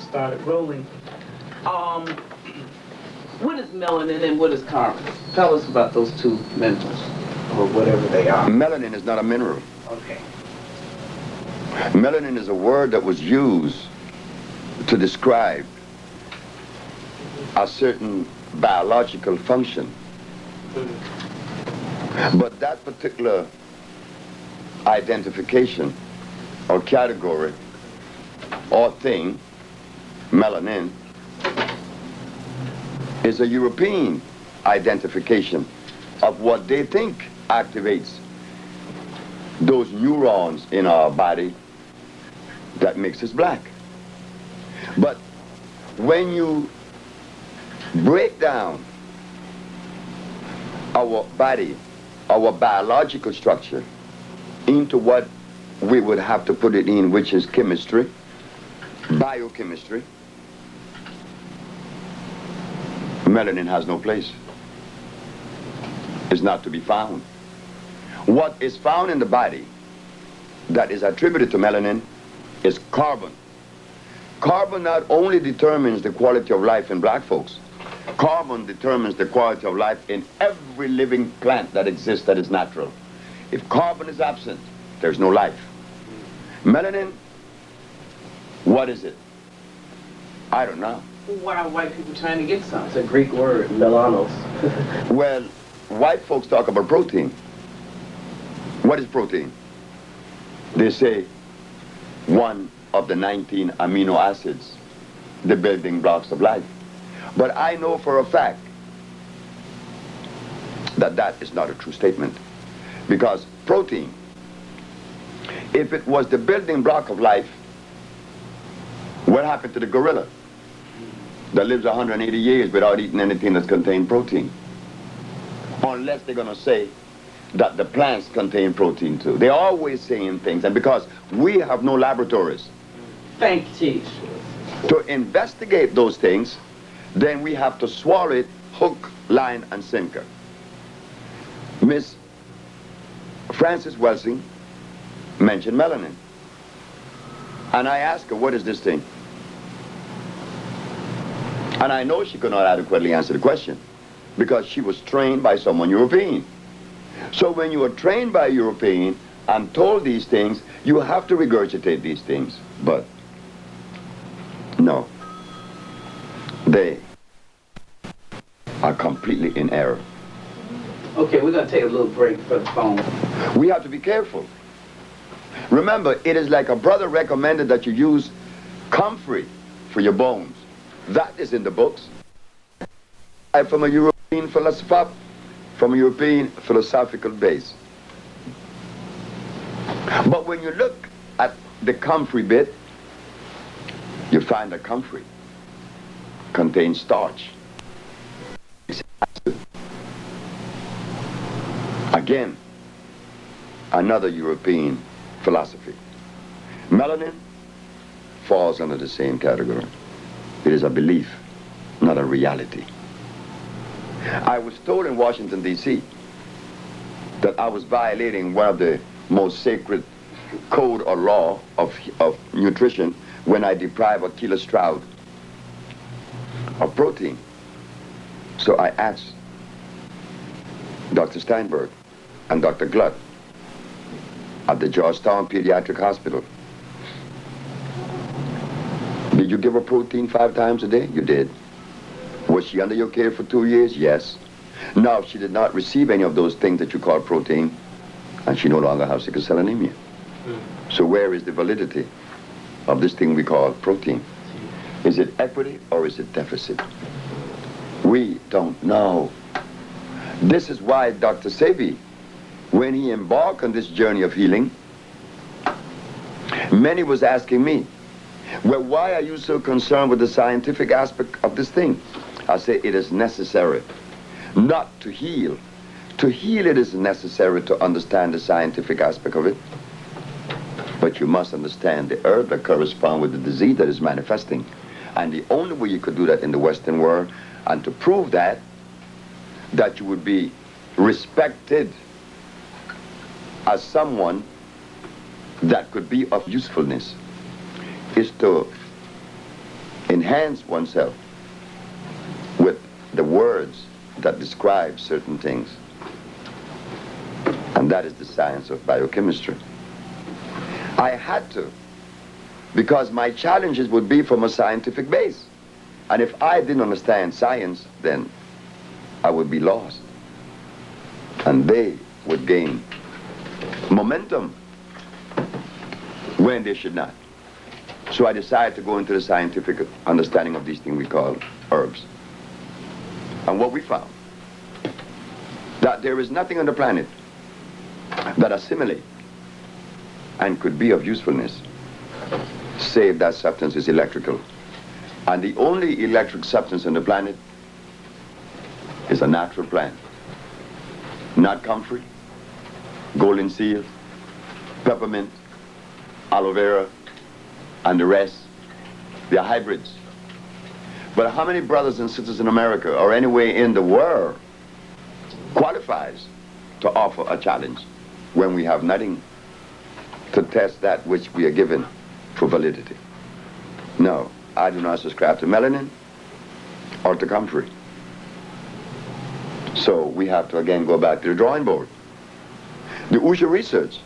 started rolling. What is melanin and what is carbon? Tell us about those two minerals, or whatever they are. Melanin is not a mineral. Okay. Melanin is a word that was used to describe a certain biological function. But that particular identification or category or thing, melanin, is a European identification of what they think activates those neurons in our body that makes us black. But when you break down our body, our biological structure, into what we would have to put it in, which is chemistry, biochemistry, melanin has no place. It's not to be found. What is found in the body that is attributed to melanin is carbon. Carbon not only determines the quality of life in black folks, carbon determines the quality of life in every living plant that exists that is natural. If carbon is absent, there's no life. Melanin, what is it? I don't know. Why are white people trying to get some? It's a Greek word, melanos. Well, white folks talk about protein. What is protein? They say one of the 19 amino acids, the building blocks of life. But I know for a fact that that is not a true statement. Because protein, if it was the building block of life, what happened to the gorilla that lives 180 years without eating anything that contains protein? Unless they're going to say that the plants contain protein too. They're always saying things, and because we have no laboratories to investigate those things, then we have to swallow it hook, line, and sinker. Miss Frances Welsing mentioned melanin. And I asked her, what is this thing? And I know she could not adequately answer the question because she was trained by someone European. So when you are trained by a European and told these things, you have to regurgitate these things. But no, they are completely in error. Okay, we're going to take a little break for the phone. We have to be careful. Remember, it is like a brother recommended that you use comfrey for your bones. That is in the books. From a European philosophical base. But when you look at the comfrey bit, you find that comfrey contains starch. Again, another European philosophy. Melanin falls under the same category. It is a belief, not a reality. I was told in Washington, D.C. that I was violating one of the most sacred code or law of nutrition when I deprive a killer strout of protein. So I asked Dr. Steinberg and Dr. Glutt at the Georgetown Pediatric Hospital, did you give her protein 5 times a day? You did. Was she under your care for 2 years? Yes. Now, she did not receive any of those things that you call protein, and she no longer has sickle cell anemia. So where is the validity of this thing we call protein? Is it equity or is it deficit? We don't know. This is why Dr. Sebi, when he embarked on this journey of healing, many was asking me, well, why are you so concerned with the scientific aspect of this thing? I say it is necessary not to heal. To heal, it is necessary to understand the scientific aspect of it. But you must understand the herb that corresponds with the disease that is manifesting. And the only way you could do that in the Western world, and to prove that you would be respected as someone that could be of usefulness, is to enhance oneself with the words that describe certain things. And that is the science of biochemistry. I had to, because my challenges would be from a scientific base. And if I didn't understand science, then I would be lost. And they would gain momentum when they should not. So I decided to go into the scientific understanding of these things we call herbs. And what we found, that there is nothing on the planet that assimilate and could be of usefulness, save that substance is electrical. And the only electric substance on the planet is a natural plant. Not comfrey, golden seal, peppermint, aloe vera, and the rest. They're hybrids. But how many brothers and sisters in America or anywhere in the world qualifies to offer a challenge when we have nothing to test that which we are given for validity? No, I do not subscribe to melanin or to comfrey. So we have to again go back to the drawing board. The Usha research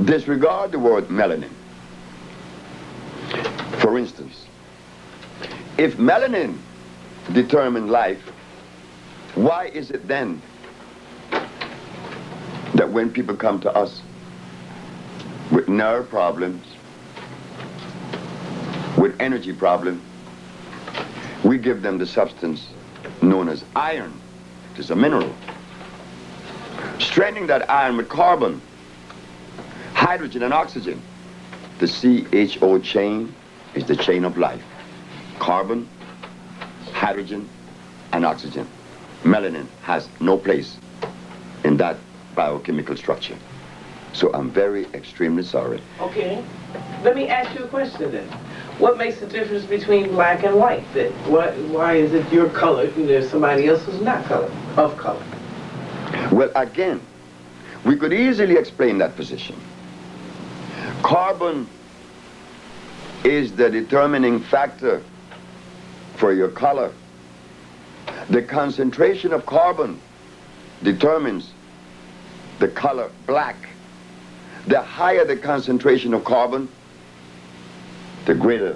disregard the word melanin. For instance, if melanin determined life, why is it then that when people come to us with nerve problems, with energy problems, we give them the substance known as iron, which is a mineral. Straining that iron with carbon, hydrogen and oxygen. The CHO chain is the chain of life. Carbon, hydrogen, and oxygen. Melanin has no place in that biochemical structure. So I'm very extremely sorry. Okay. Let me ask you a question then. What makes the difference between black and white then? Why is it your color and there's somebody else who's not of color? Well, again, we could easily explain that position. Carbon is the determining factor for your color. The concentration of carbon determines the color black. The higher the concentration of carbon, the greater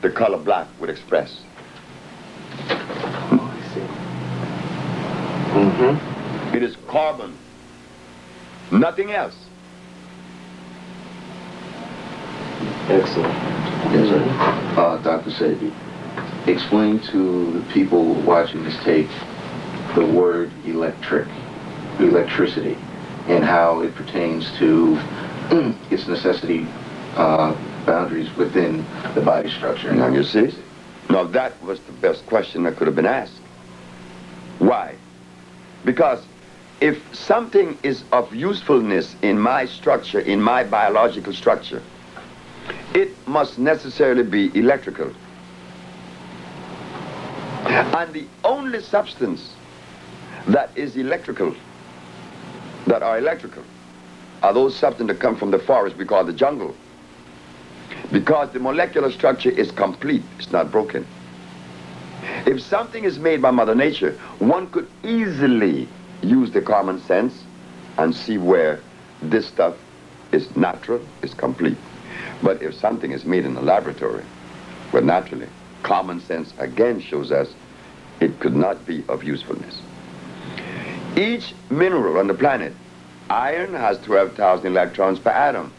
the color black would express. Oh, I see. Mm-hmm. It is carbon, nothing else. Excellent. Yes, sir. Dr. Sebi, explain to the people watching this tape the word electricity, and how it pertains to its necessity boundaries within the body structure. Now you see? Now that was the best question that could have been asked. Why? Because if something is of usefulness in my structure, in my biological structure, it must necessarily be electrical. And the only substance that is electrical, that are electrical, are those substances that come from the forest we call the jungle. Because the molecular structure is complete, it's not broken. If something is made by Mother Nature, one could easily use the common sense and see where this stuff is natural, is complete. But if something is made in a laboratory, well, naturally, common sense again shows us it could not be of usefulness. Each mineral on the planet, iron has 12,000 electrons per atom,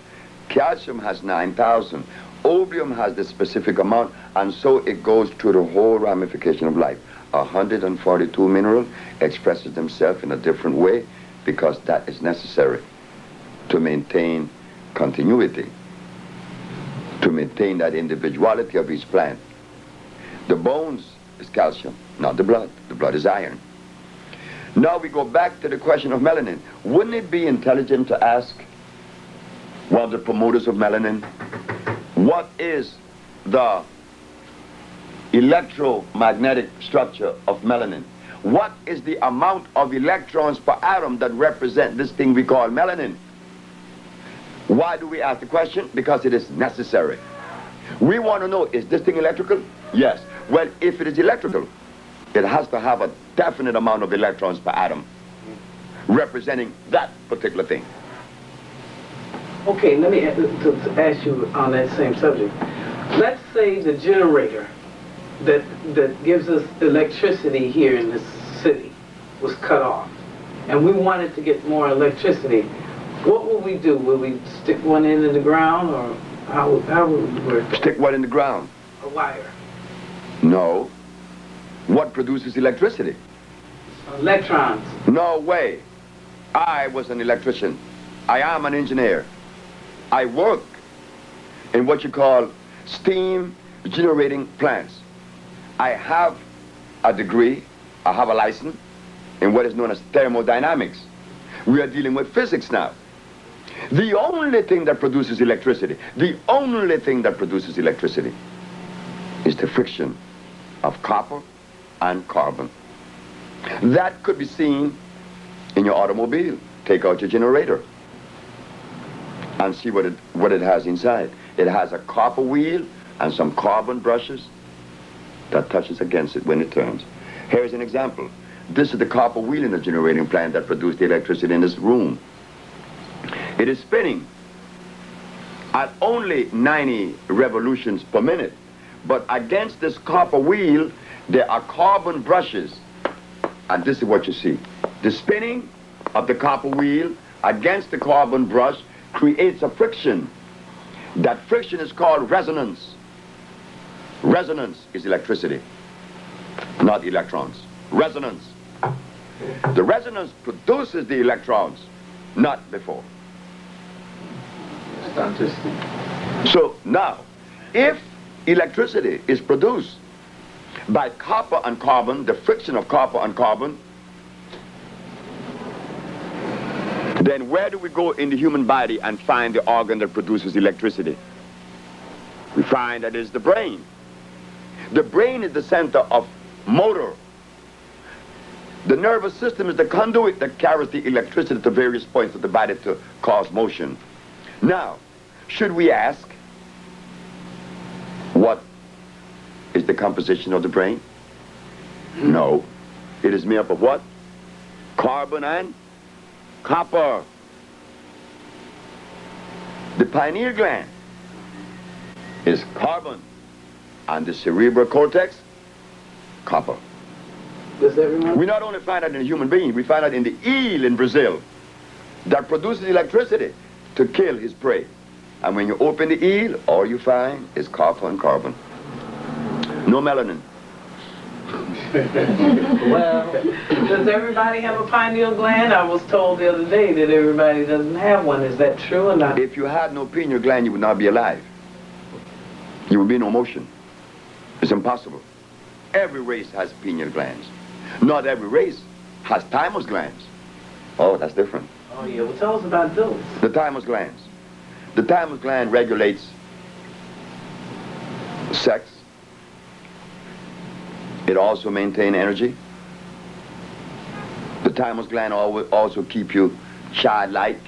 calcium has 9,000, opium has the specific amount, and so it goes through the whole ramification of life. 142 minerals expresses themselves in a different way because that is necessary to maintain continuity, to maintain that individuality of each plant. The bones is calcium, not the blood. The blood is iron. Now we go back to the question of melanin. Wouldn't it be intelligent to ask one of the promoters of melanin, what is the electromagnetic structure of melanin? What is the amount of electrons per atom that represent this thing we call melanin? Why do we ask the question? Because it is necessary We want to know, is this thing electrical? Yes. Well, if it is electrical, it has to have a definite amount of electrons per atom, representing that particular thing. Okay, let me to ask you on that same subject. Let's say the generator that gives us electricity here in this city was cut off, and we wanted to get more electricity. What will we do? Will we stick one in the ground, or how would we work? Stick what in the ground? A wire. No. What produces electricity? Electrons. No way. I was an electrician. I am an engineer. I work in what you call steam generating plants. I have a degree, I have a license in what is known as thermodynamics. We are dealing with physics now. The only thing that produces electricity, the only thing that produces electricity is the friction of copper and carbon. That could be seen in your automobile. Take out your generator and see what it has inside. It has a copper wheel and some carbon brushes that touches against it when it turns. Here's an example. This is the copper wheel in the generating plant that produced the electricity in this room. It is spinning at only 90 revolutions per minute, but against this copper wheel there are carbon brushes, and this is what you see. The spinning of the copper wheel against the carbon brush creates a friction. That friction is called resonance. Resonance is electricity, not electrons. Resonance. The resonance produces the electrons, not before. So now, if electricity is produced by copper and carbon, the friction of copper and carbon, then where do we go in the human body and find the organ that produces electricity? We find that it's the brain. The brain is the center of motor. The nervous system is the conduit that carries the electricity to various points of the body to cause motion. Now, should we ask, what is the composition of the brain? No. It is made up of what? Carbon and copper. The pineal gland is carbon, and the cerebral cortex, copper. Does everyone? We not only find that in a human being, we find that in the eel in Brazil that produces electricity to kill his prey. And when you open the eel, all you find is copper and carbon. No melanin. Well, does everybody have a pineal gland? I was told the other day that everybody doesn't have one. Is that true or not? If you had no pineal gland, you would not be alive. You would be no motion. It's impossible. Every race has pineal glands. Not every race has thymus glands. Oh, that's different. Oh yeah, well tell us about those. The thymus glands. The thymus gland regulates sex. It also maintains energy. The thymus gland also keep you childlike,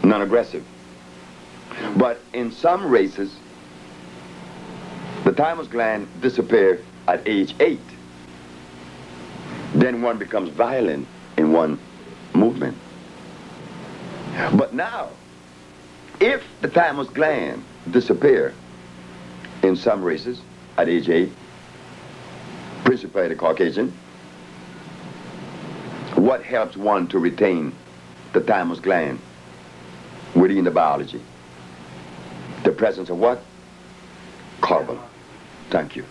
non-aggressive. But in some races, the thymus gland disappears at age 8. Then one becomes violent in one movement. But now, if the thymus gland disappears in some races at age 8, principally the Caucasian, what helps one to retain the thymus gland within the biology? The presence of what? Carbon. Thank you.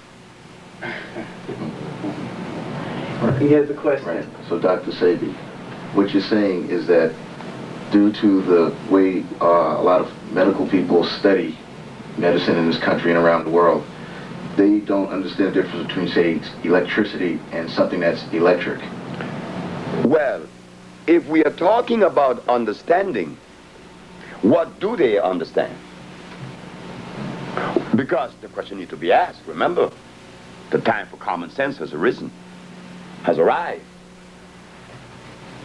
He has a question. Right. So, Dr. Sebi, what you're saying is that due to the way a lot of medical people study medicine in this country and around the world, they don't understand the difference between, say, electricity and something that's electric. Well, if we are talking about understanding, what do they understand? Because the question needs to be asked. Remember, the time for common sense has arrived.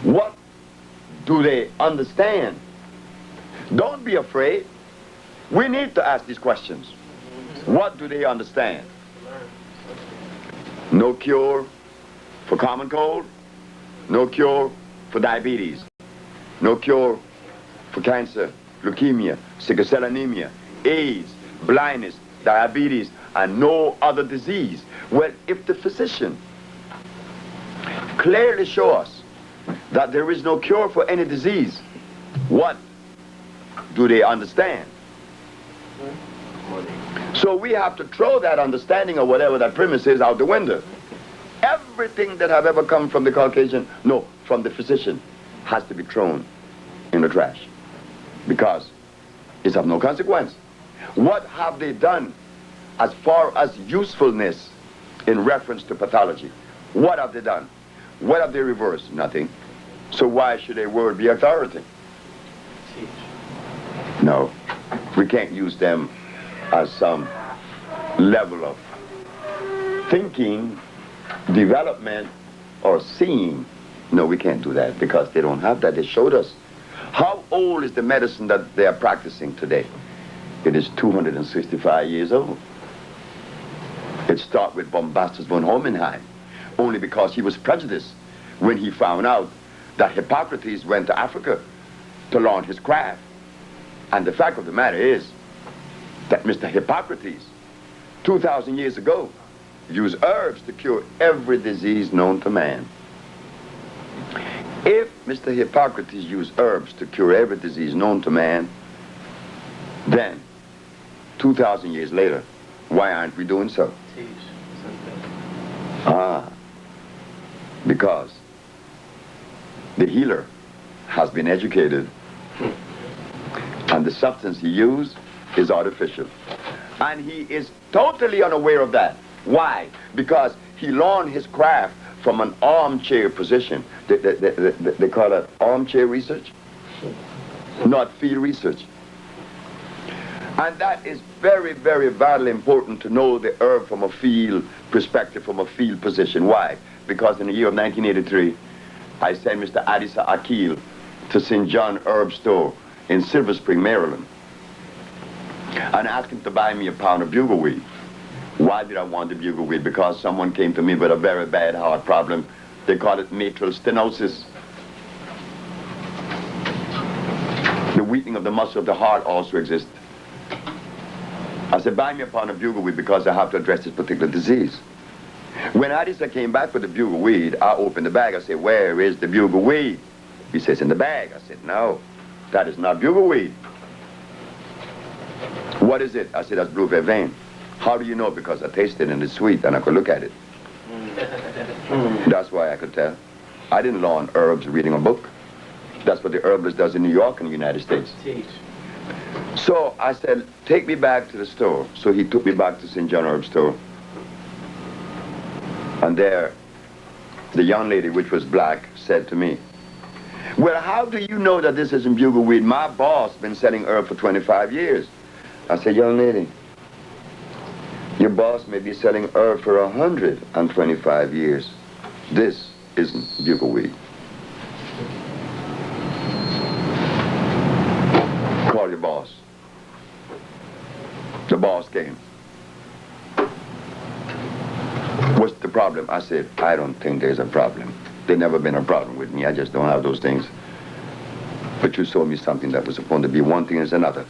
What do they understand? Don't be afraid. We need to ask these questions. What do they understand? No cure for common cold, no cure for diabetes, no cure for cancer, leukemia, sickle cell anemia, AIDS, blindness, diabetes, and no other disease. Well, if the physician clearly shows us that there is no cure for any disease, what do they understand? So we have to throw that understanding of whatever that premise is out the window. Everything that have ever come from the Caucasian, no, from the physician, has to be thrown in the trash because it's of no consequence. What have they done as far as usefulness in reference to pathology? What have they done? What have they reversed? Nothing. So why should a word be authority? No, we can't use them as some level of thinking, development, or seeing. No, we can't do that because they don't have that. They showed us. How old is the medicine that they are practicing today? It is 265 years old. It started with Bombastus von Hohenheim, only because he was prejudiced when he found out that Hippocrates went to Africa to learn his craft. And the fact of the matter is that Mr. Hippocrates, 2,000 years ago, used herbs to cure every disease known to man. If Mr. Hippocrates used herbs to cure every disease known to man, then 2,000 years later, why aren't we doing so? Because the healer has been educated and the substance he used is artificial. And he is totally unaware of that. Why? Because he learned his craft from an armchair position. They call it armchair research, not field research. And that is very, very vitally important to know the herb from a field perspective, from a field position. Why? Because in the year of 1983, I sent Mr. Adisa Akil to St. John Herb Store in Silver Spring, Maryland, and asked him to buy me a pound of bugleweed. Why did I want the bugleweed? Because someone came to me with a very bad heart problem. They call it mitral stenosis. The weakening of the muscle of the heart also exists. I said, buy me a pound of bugleweed because I have to address this particular disease. When Adisa came back with the bugleweed, I opened the bag. I said, where is the bugleweed? He says, in the bag. I said, no, that is not bugleweed. What is it? I said, that's blue vervain. How do you know? Because I tasted it and it's sweet and I could look at it. That's why I could tell. I didn't learn herbs reading a book. That's what the herbalist does in New York and the United States. So I said, take me back to the store. So he took me back to St. John Herb Store. And there, the young lady, which was black, said to me, well, how do you know that this isn't bugleweed? My boss been selling herb for 25 years. I said, young lady, your boss may be selling herb for 125 years. This isn't bugleweed. Call your boss. The boss came. What's the problem? I said, I don't think there's a problem. There's never been a problem with me. I just don't have those things. But you sold me something that was supposed to be one thing is another.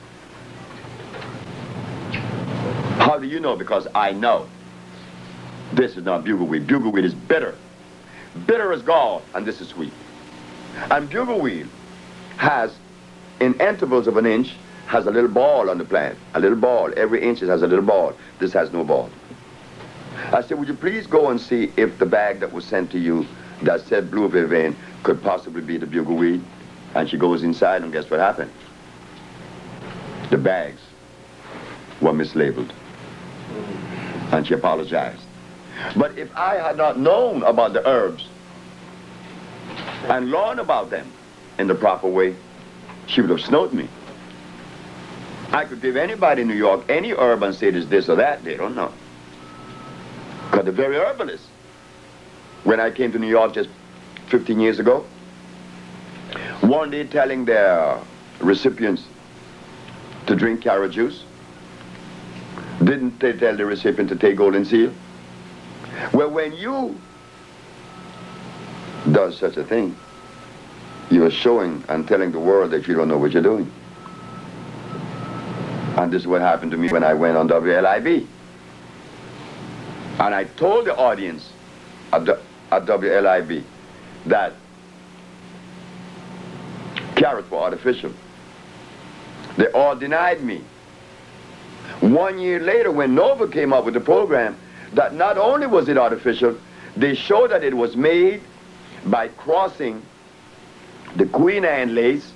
How do you know? Because I know. This is not bugleweed. Bugleweed is bitter. Bitter as gall, and this is sweet. And bugleweed has, in intervals of an inch, has a little ball on the plant. A little ball. Every inch it has a little ball. This has no ball. I said, would you please go and see if the bag that was sent to you that said blue vervain could possibly be the bugleweed? And she goes inside, and guess what happened? The bags were mislabeled. And she apologized. But if I had not known about the herbs and learned about them in the proper way, she would have snowed me. I could give anybody in New York any herb and say it is this or that. They don't know. Because the very herbalists, when I came to New York just 15 years ago, one day telling their recipients, to drink carrot juice? Didn't they tell the recipient to take golden seal? Well, when you does such a thing, you are showing and telling the world that you don't know what you're doing. And this is what happened to me when I went on WLIB. And I told the audience at WLIB that carrots were artificial. They all denied me. 1 year later, when Nova came up with the program, that not only was it artificial, they showed that it was made by crossing the Queen Anne lace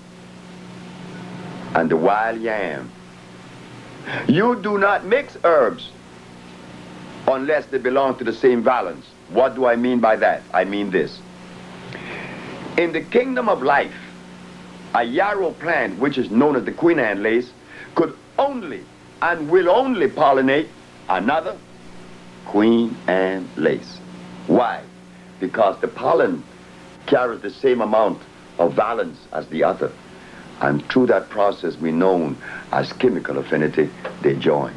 and the wild yam. You do not mix herbs unless they belong to the same valence. What do I mean by that? I mean this. In the kingdom of life, a yarrow plant, which is known as the Queen Anne lace, could only and will only pollinate another Queen Anne lace. Why? Because the pollen carries the same amount of valence as the other. And through that process we known as chemical affinity, they join.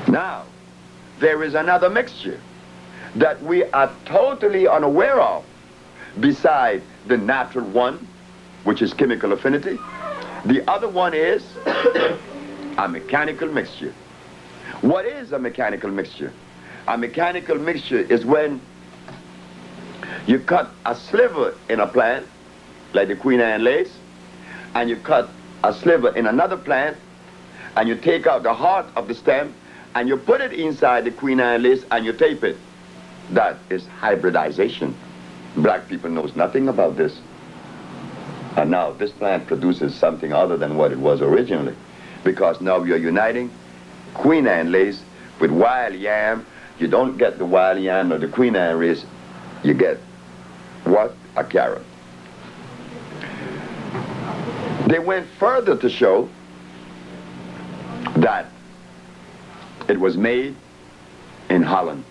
Now, there is another mixture that we are totally unaware of beside the natural one, which is chemical affinity. The other one is a mechanical mixture. What is a mechanical mixture? A mechanical mixture is when you cut a sliver in a plant, like the Queen Anne lace, and you cut a sliver in another plant, and you take out the heart of the stem, and you put it inside the Queen Anne lace, and you tape it. That is hybridization. Black people knows nothing about this. And now this plant produces something other than what it was originally, because now you're uniting Queen Anne lace with wild yam. You don't get the wild yam or the Queen Anne lace, you get what? A carrot. They went further to show that it was made in Holland.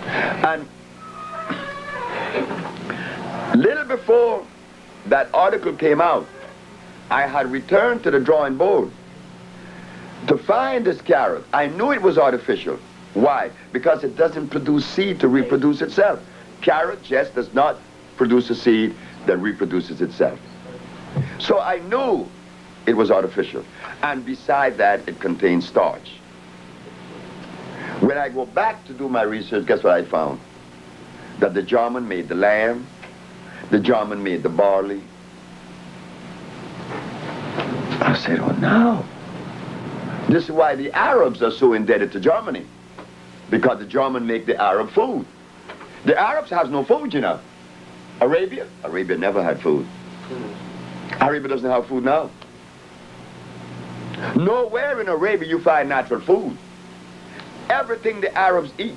And little before that article came out, I had returned to the drawing board to find this carrot. I knew it was artificial. Why? Because it doesn't produce seed to reproduce itself. Carrot just does not produce a seed that reproduces itself. So I knew it was artificial. And beside that, it contains starch. When I go back to do my research, guess what I found? That the German made the lamb, the German made the barley. I said, oh no. This is why the Arabs are so indebted to Germany. Because the German make the Arab food. The Arabs has no food, you know. Arabia never had food. Arabia doesn't have food now. Nowhere in Arabia you find natural food. Everything the Arabs eat,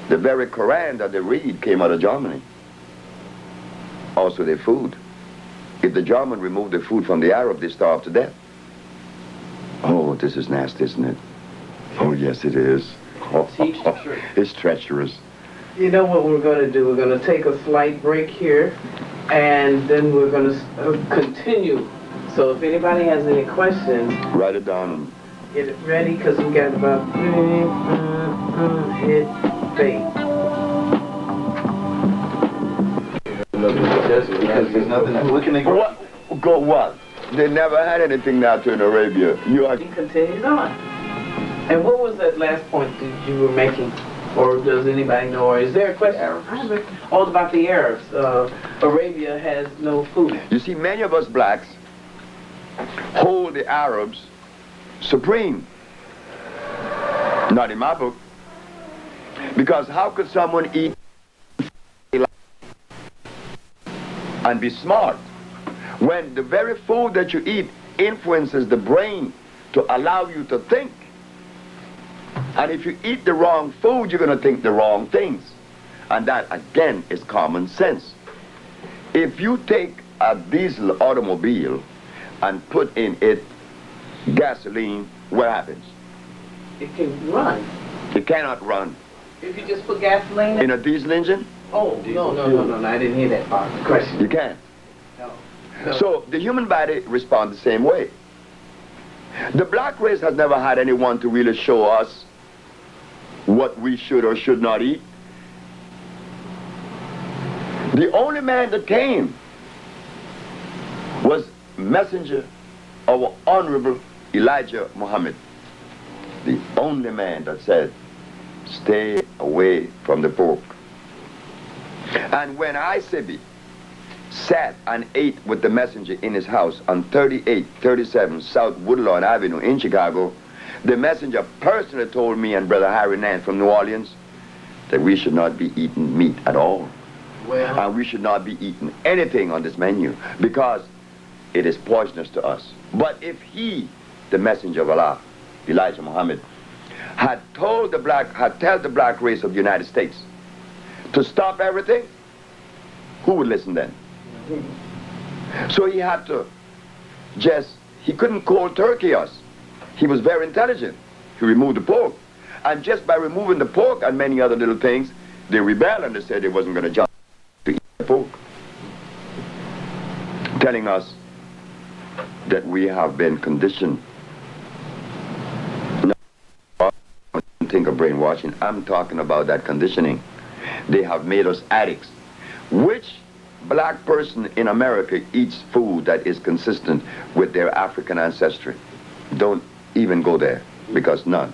the very Quran that they read came out of Germany. Also their food. If the German removed the food from the Arab, they starve to death. Oh, this is nasty, isn't it? Oh, yes, it is. Teach the truth. It's treacherous. You know what we're going to do? We're going to take a slight break here, and then we're going to continue. So if anybody has any questions, write it down. Get it ready, because we got about hit fate. Because there's nothing. What can they go? What? Go what? They never had anything natural in Arabia. He continues on. And what was that last point that you were making? Or does anybody know? Or is there a question? All about the Arabs. Arabia has no food. You see, many of us blacks hold the Arabs supreme. Not in my book. Because how could someone eat and be smart when the very food that you eat influences the brain to allow you to think? And if you eat the wrong food, you're going to think the wrong things. And that, again, is common sense. If you take a diesel automobile and put in it gasoline, what happens? It can run. It cannot run. If you just put gasoline in a diesel engine? Oh, no, I didn't hear that part of the question. You can't. No. So the human body responds the same way. The black race has never had anyone to really show us what we should or should not eat. The only man that came was messenger of our honorable Elijah Muhammad. The only man that said, stay away from the pork. And when I, Sebi, sat and ate with the messenger in his house on 3837 South Woodlawn Avenue in Chicago, the messenger personally told me and Brother Harry Nance from New Orleans that we should not be eating meat at all. Well, And we should not be eating anything on this menu because it is poisonous to us. But if he, the messenger of Allah, Elijah Muhammad, had told the black race of the United States to stop everything, who would listen then? So he had to he couldn't cold turkey us. He was very intelligent. He removed the pork. And just by removing the pork and many other little things, they rebelled and they said they wasn't going to jump to eat the pork. Telling us that we have been conditioned. No, I don't think of brainwashing. I'm talking about that conditioning. They have made us addicts. Which black person in America eats food that is consistent with their African ancestry? Don't even go there, because none.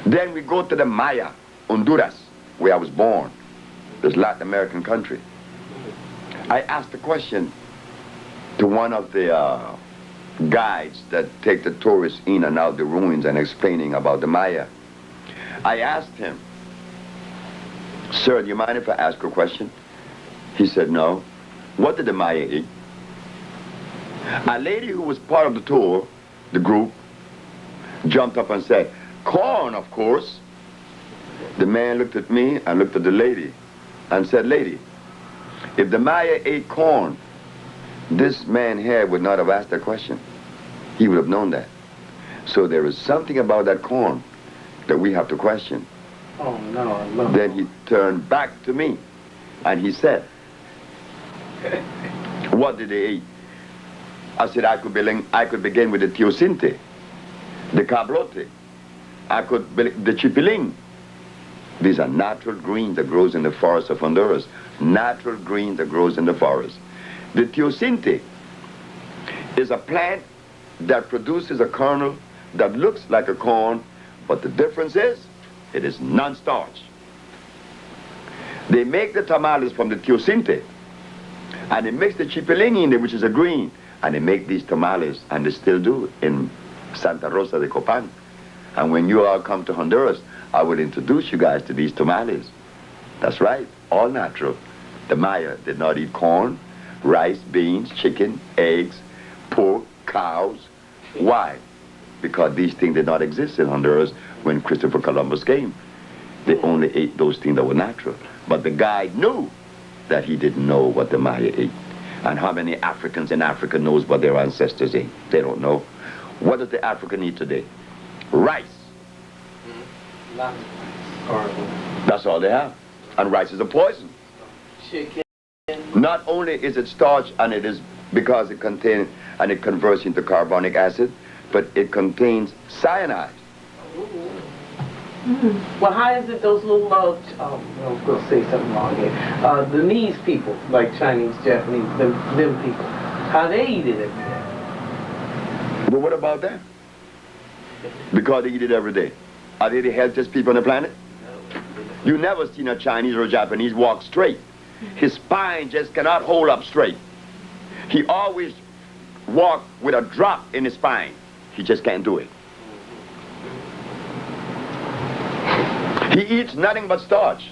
Then we go to the Maya, Honduras, where I was born, this Latin American country. I asked a question to one of the guides that take the tourists in and out the ruins and explaining about the Maya. I asked him, sir, do you mind if I ask a question? He said, no. What did the Maya eat? A lady who was part of the tour, the group, jumped up and said, corn, of course. The man looked at me and looked at the lady and said, lady, if the Maya ate corn, this man here would not have asked that question. He would have known that. So there is something about that corn that we have to question. oh no. Then he turned back to me and he said, what did they eat? I said I could begin with the teosinte, the cabrote, the chipiling. These are natural greens that grows in the forest of Honduras. Natural green that grows in the forest. The teosinte is a plant that produces a kernel that looks like a corn, but the difference is it is non-starch. They make the tamales from the teosinte, and they mix the chipiling in there, which is a green, and they make these tamales, and they still do in Santa Rosa de Copan. And when you all come to Honduras, I will introduce you guys to these tamales. That's right, all natural. The Maya did not eat corn, rice, beans, chicken, eggs, pork, cows. Why? Because these things did not exist in Honduras when Christopher Columbus came. They only ate those things that were natural. But the guide knew that he didn't know what the Maya ate. And how many Africans in Africa knows what their ancestors ate? They don't know. What does the African eat today? Rice. That's all they have. And rice is a poison. Chicken. Not only is it starch, and it is because it contains, and it converts into carbonic acid, but it contains cyanide. Well, how is it those little, I'm going to say something wrong here. The Chinese people, like Chinese, Japanese, them people, how they eat it every day? But what about that? Because they eat it every day. Are they the healthiest people on the planet? You never seen a Chinese or a Japanese walk straight. His spine just cannot hold up straight. He always walk with a drop in his spine. He just can't do it. He eats nothing but starch.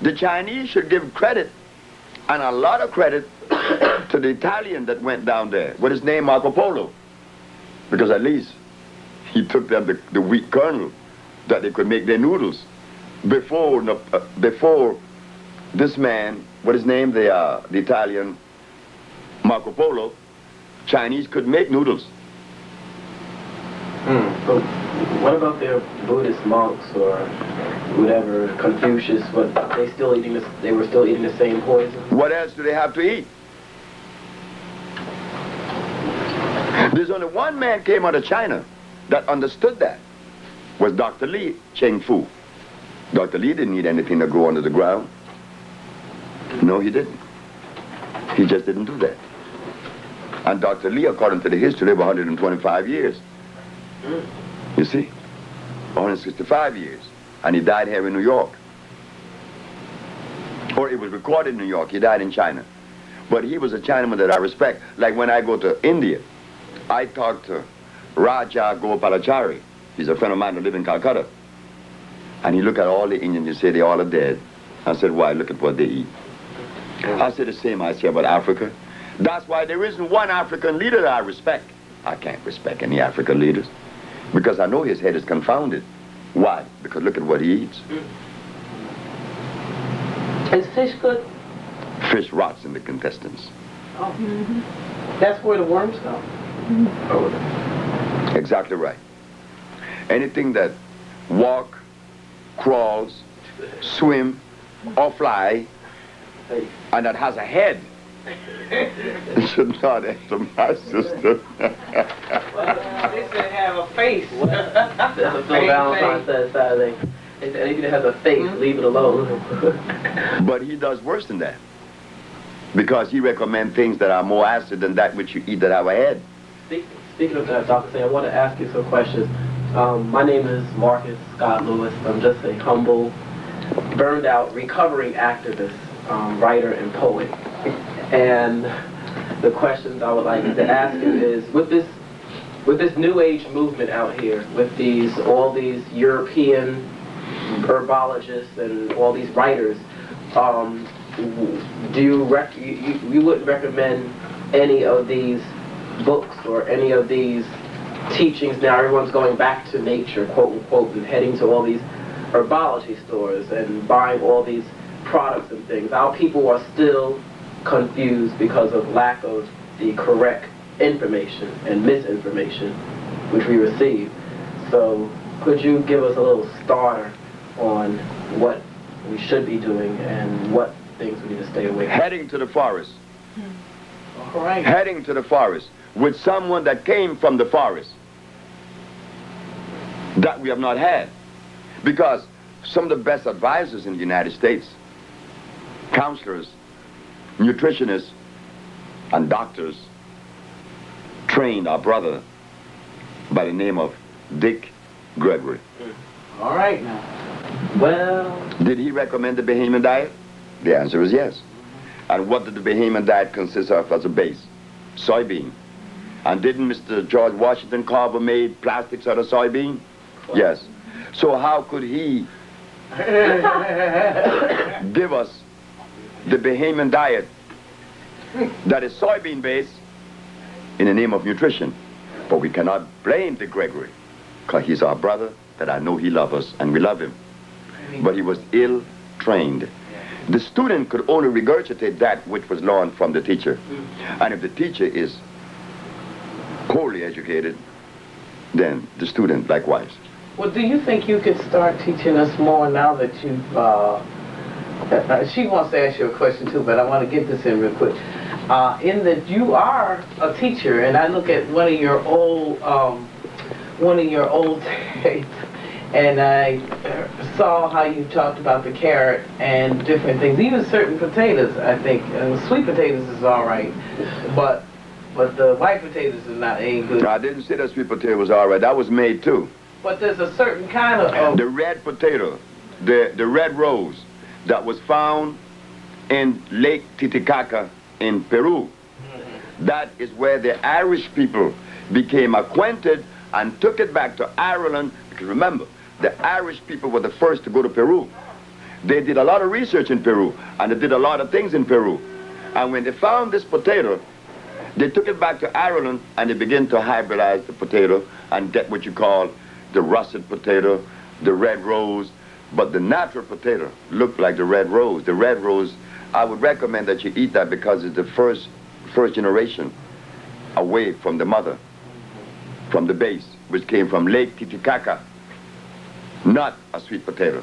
The Chinese should give credit, and a lot of credit, to the Italian that went down there. What is his name? Marco Polo. Because at least he took them the wheat kernel that they could make their noodles. Before this man, what is his name? The Italian Marco Polo, Chinese could make noodles. But what about their Buddhist monks or whatever, Confucius? But they still eating this? They were still eating the same poison. What else do they have to eat? There's only one man came out of China that understood that, was Dr. Li Cheng Fu. Dr. Li didn't need anything to grow under the ground. No, he didn't. He just didn't do that. And Dr. Li, according to the history, lived 125 years. You see? 165 years. And he died here in New York. Or it was recorded in New York. He died in China. But he was a Chinaman that I respect. Like when I go to India, I talk to Raja Gopalachari. He's a friend of mine who lives in Calcutta. And he look at all the Indians and say they all are dead. I said, why? Look at what they eat. I said the same I say about Africa. That's why there isn't one African leader that I respect. I can't respect any African leaders because I know his head is confounded. Why? Because look at what he eats. Is fish good? Fish rots in the intestines. Oh. That's where the worms go. Exactly right. Anything that walk, crawls, swim, or fly, and that has a head, it should not enter my system. Well, they should have a face. That's what Phil Valentine said Saturday. Anything that has a face, leave it alone. But he does worse than that. Because he recommends things that are more acid than that which you eat that have a head. Speaking of that, Dr. Sam, I want to ask you some questions. My name is Marcus Scott Lewis. I'm just a humble, burned out, recovering activist, writer, and poet. And the questions I would like to ask you is, with this New Age movement out here, with all these European herbologists and all these writers, do you wouldn't recommend any of these books or any of these teachings? Now everyone's going back to nature, quote unquote, and heading to all these herbology stores and buying all these products and things. Our people are still confused because of lack of the correct information and misinformation which we receive. So could you give us a little starter on what we should be doing and what things we need to stay away from? Heading to the forest. All right. Heading to the forest with someone that came from the forest. That we have not had. Because some of the best advisors in the United States, counselors, nutritionists, and doctors, trained our brother by the name of Dick Gregory. All right now. Well, did he recommend the Bahamian diet? The answer is yes. And what did the Bahamian diet consist of as a base? Soybean. And didn't Mr. George Washington Carver made plastics out of soybean? Yes. So how could he give us the Bahamian diet that is soybean based in the name of nutrition? But we cannot blame Dick Gregory, because he's our brother that I know he loves us and we love him. But he was ill-trained. The student could only regurgitate that which was learned from the teacher. And if the teacher is poorly educated, then the student likewise. well, do you think you could start teaching us more now that you've, she wants to ask you a question too, but I want to get this in real quick. In that you are a teacher, and I look at one of your old tapes, and I saw how you talked about the carrot and different things, even certain potatoes. I think sweet potatoes is all right, but the white potatoes is not ain't good. I didn't say that sweet potato was all right. That was made too. But there's a certain kind of the red potato, the red rose that was found in Lake Titicaca in Peru. That is where the Irish people became acquainted and took it back to Ireland. Because remember, the Irish people were the first to go to Peru. They did a lot of research in Peru, and they did a lot of things in Peru. And when they found this potato, they took it back to Ireland, and they began to hybridize the potato and get what you call the russet potato, the red rose. But the natural potato looked like the red rose. The red rose, I would recommend that you eat that because it's the first generation away from the mother, from the base, which came from Lake Titicaca, not a sweet potato.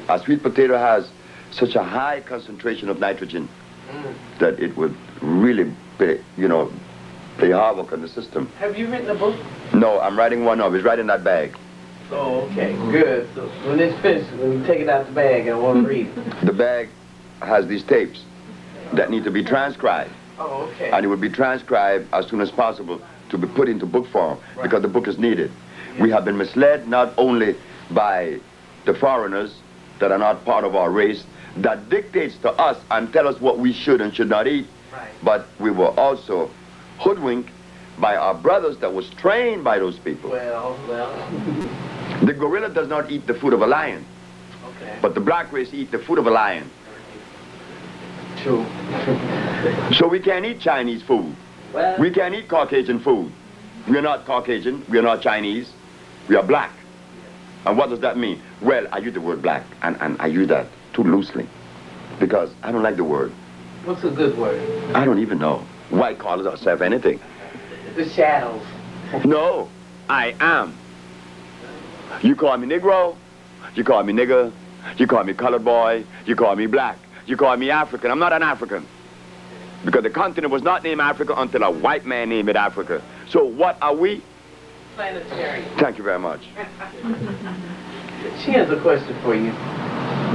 A sweet potato has such a high concentration of nitrogen that it would really be, Play havoc on the system. Have you written a book? No, I'm writing one of. It's right in that bag. Oh, okay, good. So when it's finished, when you take it out the bag, I want to read it. The bag has these tapes that need to be transcribed. Oh, okay. And it would be transcribed as soon as possible to be put into book form, because the book is needed. We have been misled not only by the foreigners that are not part of our race, that dictates to us and tell us what we should and should not eat, but we were also hoodwinked by our brothers that was trained by those people. Well. The gorilla does not eat the food of a lion, but the black race eat the food of a lion. True. So we can't eat Chinese food. Well, We can't eat Caucasian food. We are not Caucasian, we are not Chinese, we are black. And what does that mean? Well, I use the word black, and I use that too loosely, because I don't like the word. What's a good word? I don't even know. White collars ourselves anything. The shadows. No, I am. You call me Negro, you call me nigger, you call me colored boy, you call me black, you call me African. I'm not an African, because the continent was not named Africa until a white man named it Africa. So what are we? Planetary. Thank you very much. She has a question for you.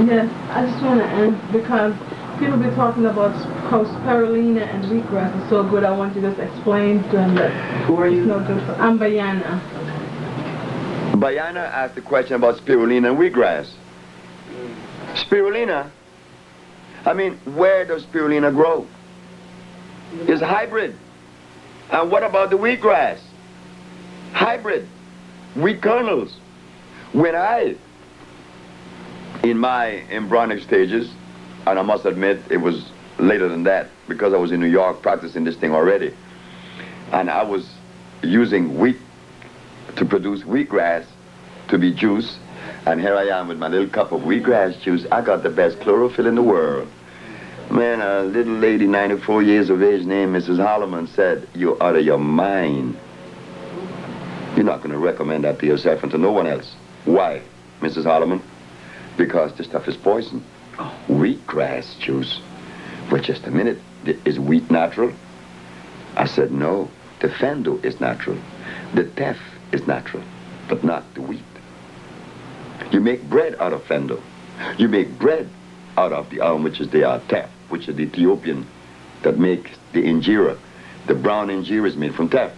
Yes, I just want to end because people be talking about how spirulina and wheatgrass is so good. I want you to just explain to them that Who are it's you? no good for. I'm Bayana. Bayana asked the question about spirulina and wheatgrass. Spirulina, I mean, where does spirulina grow? It's hybrid. And what about the wheatgrass? Hybrid. Wheat kernels. When in my embryonic stages, and I must admit it was later than that, because I was in New York practicing this thing already, and I was using wheat to produce wheatgrass to be juice, and here I am with my little cup of wheatgrass juice. I got the best chlorophyll in the world. Man, a little lady, 94 years of age, named Mrs. Holloman, said, "You're out of your mind. You're not going to recommend that to yourself and to no one else." Why, Mrs. Holloman? Because this stuff is poison. Wheatgrass juice. Wait just a minute. Is wheat natural? I said, no. The fendo is natural. The teff is natural, but not the wheat. You make bread out of fendo. You make bread out of the which is the teff, which is the Ethiopian that makes the injera. The brown injera is made from teff.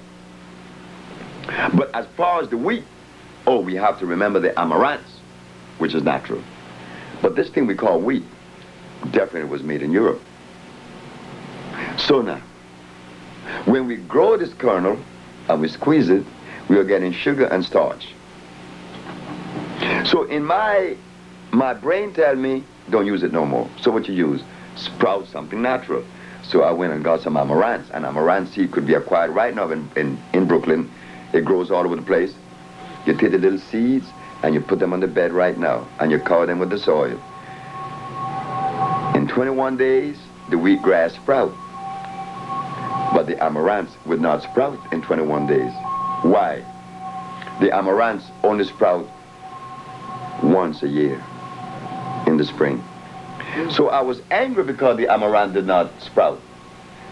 But as far as the wheat, we have to remember the amaranths, which is natural. But this thing we call wheat definitely was made in Europe. So now, when we grow this kernel and we squeeze it, we are getting sugar and starch. So in my brain tell me, don't use it no more. So what you use? Sprout something natural. So I went and got some amaranth, and amaranth seed could be acquired right now in Brooklyn. It grows all over the place. You take the little seeds and you put them on the bed right now, and you cover them with the soil. In 21 days, the wheatgrass sprout. But the amaranth would not sprout in 21 days. Why? The amaranths only sprout once a year in the spring. So I was angry because the amaranth did not sprout.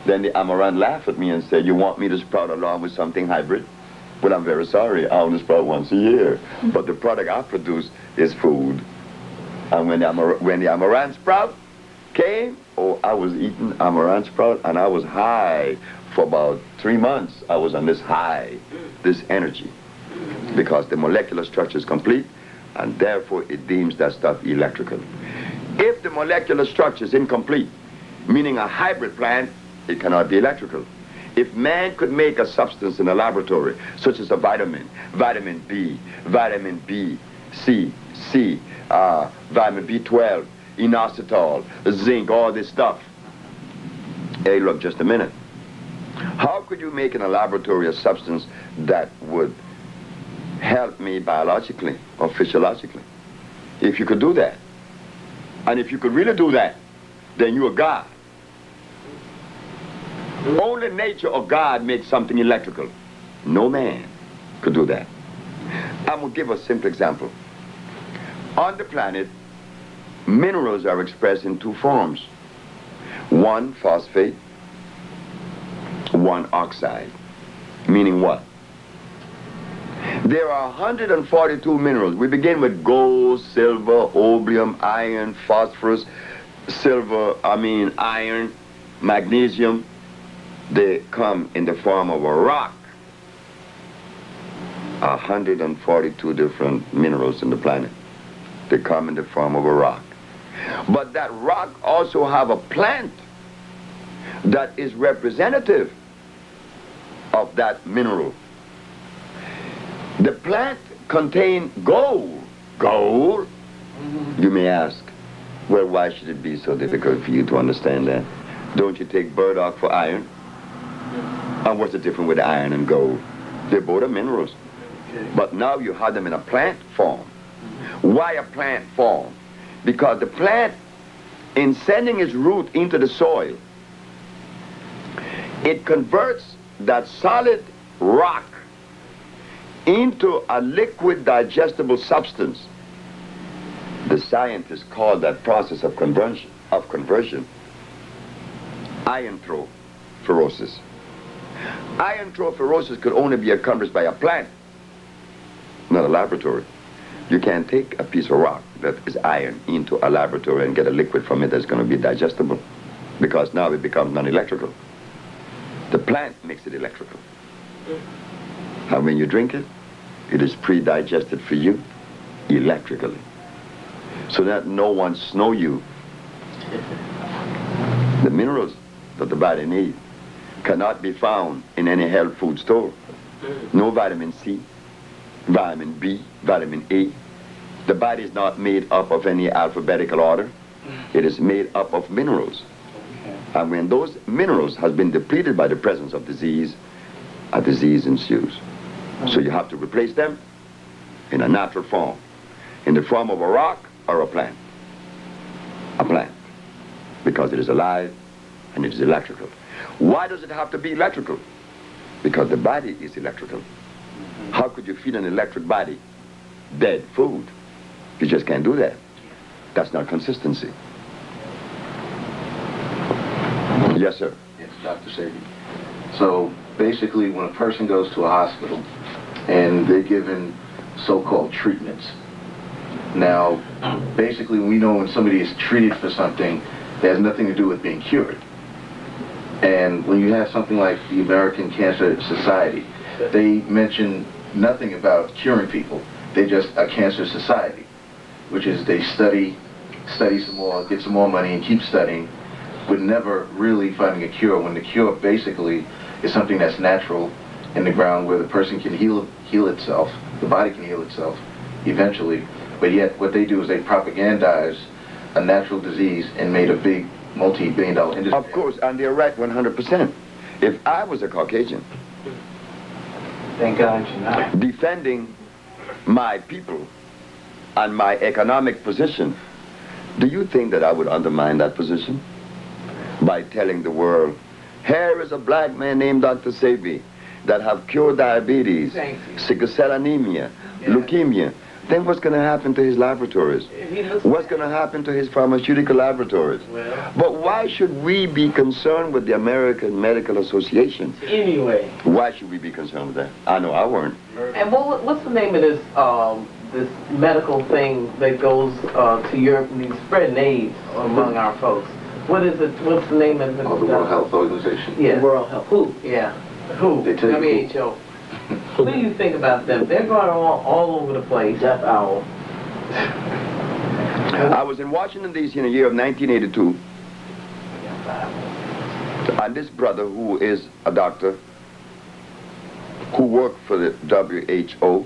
Then the amaranth laughed at me and said, "You want me to sprout along with something hybrid?" Well, I'm very sorry, I only sprout once a year. But the product I produce is food. And when the amaranth sprout came, I was eating amaranth sprout, and I was high for about 3 months. I was on this high, this energy, because the molecular structure is complete, and therefore it deems that stuff electrical. If the molecular structure is incomplete, meaning a hybrid plant, it cannot be electrical. If man could make a substance in a laboratory, such as a vitamin, vitamin B, vitamin B, C, vitamin B12, inositol, zinc, all this stuff. Hey, look, just a minute. How could you make in a laboratory a substance that would help me biologically or physiologically? If you could do that, and if you could really do that, then you are God. Only nature or God makes something electrical. No man could do that. I'm going to give a simple example. On the planet, minerals are expressed in two forms. One phosphate, one oxide. Meaning what? There are 142 minerals. We begin with gold, silver, osmium, iron, phosphorus, iron, magnesium. They come in the form of a rock. 142 different minerals in the planet. They come in the form of a rock. But that rock also have a plant that is representative of that mineral. The plant contains gold. Gold? You may ask, well, why should it be so difficult for you to understand that? Don't you take burdock for iron? And what's the difference with iron and gold? They both are minerals. But now you have them in a plant form. Why a plant form? Because the plant, in sending its root into the soil, it converts that solid rock into a liquid digestible substance. The scientists call that process of conversion iontrophoresis. Iontrophoresis could only be accomplished by a plant, not a laboratory. You can't take a piece of rock that is iron into a laboratory and get a liquid from it that's going to be digestible, because now it becomes non-electrical. The plant makes it electrical. And when you drink it, it is pre-digested for you electrically, so that no one snow you. The minerals that the body needs cannot be found in any health food store. No vitamin C, vitamin B, vitamin A. The body is not made up of any alphabetical order. It is made up of minerals. And when those minerals has been depleted by the presence of disease, a disease ensues. So you have to replace them in a natural form, in the form of a rock or a plant. A plant, because it is alive and it is electrical. Why does it have to be electrical? Because the body is electrical. How could you feed an electric body dead food? You just can't do that. That's not consistency. Yes, sir. Yes, Dr. Sebi. So basically, when a person goes to a hospital and they're given so-called treatments, now basically we know when somebody is treated for something, it has nothing to do with being cured. And when you have something like the American Cancer Society, they mention nothing about curing people. They're just a cancer society, which is they study some more, get some more money, and keep studying, but never really finding a cure, when the cure basically is something that's natural in the ground, where the person can heal itself, the body can heal itself eventually. But yet what they do is they propagandize a natural disease and made a big multi-billion-dollar industry. Of course, and they're right 100%. If I was a Caucasian, Thank God you're not. defending my people and my economic position, do you think that I would undermine that position by telling the world, here is a black man named Dr. Sebi that have cured diabetes, sickle cell anemia, leukemia? Then what's going to happen to his laboratories? What's going to happen to his pharmaceutical laboratories? But why should we be concerned with the American Medical Association? Anyway. Why should we be concerned with that? I know I weren't. And what's the name of this this medical thing that goes to Europe and spreading AIDS among our folks? What is it? What's the name of it? Oh, the World Health Organization. Yeah. World Health. Who? Yeah. Who? They tell you WHO. What do you think about them? They're going all over the place. Death Owl. I was in Washington, D.C. in the year of 1982. And this brother, who is a doctor, who worked for the WHO,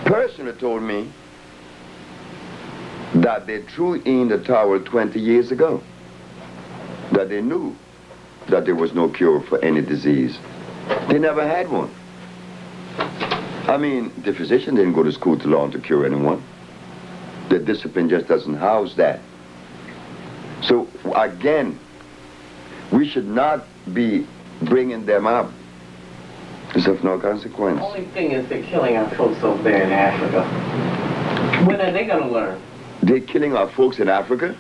personally told me that they threw in the towel 20 years ago, that they knew that there was no cure for any disease. They never had one. I mean, the physician didn't go to school to learn to cure anyone. The discipline just doesn't house that. So again, we should not be bringing them up. It's of no consequence. The only thing is they're killing our folks over there in Africa. When are they going to learn? They're killing our folks in Africa?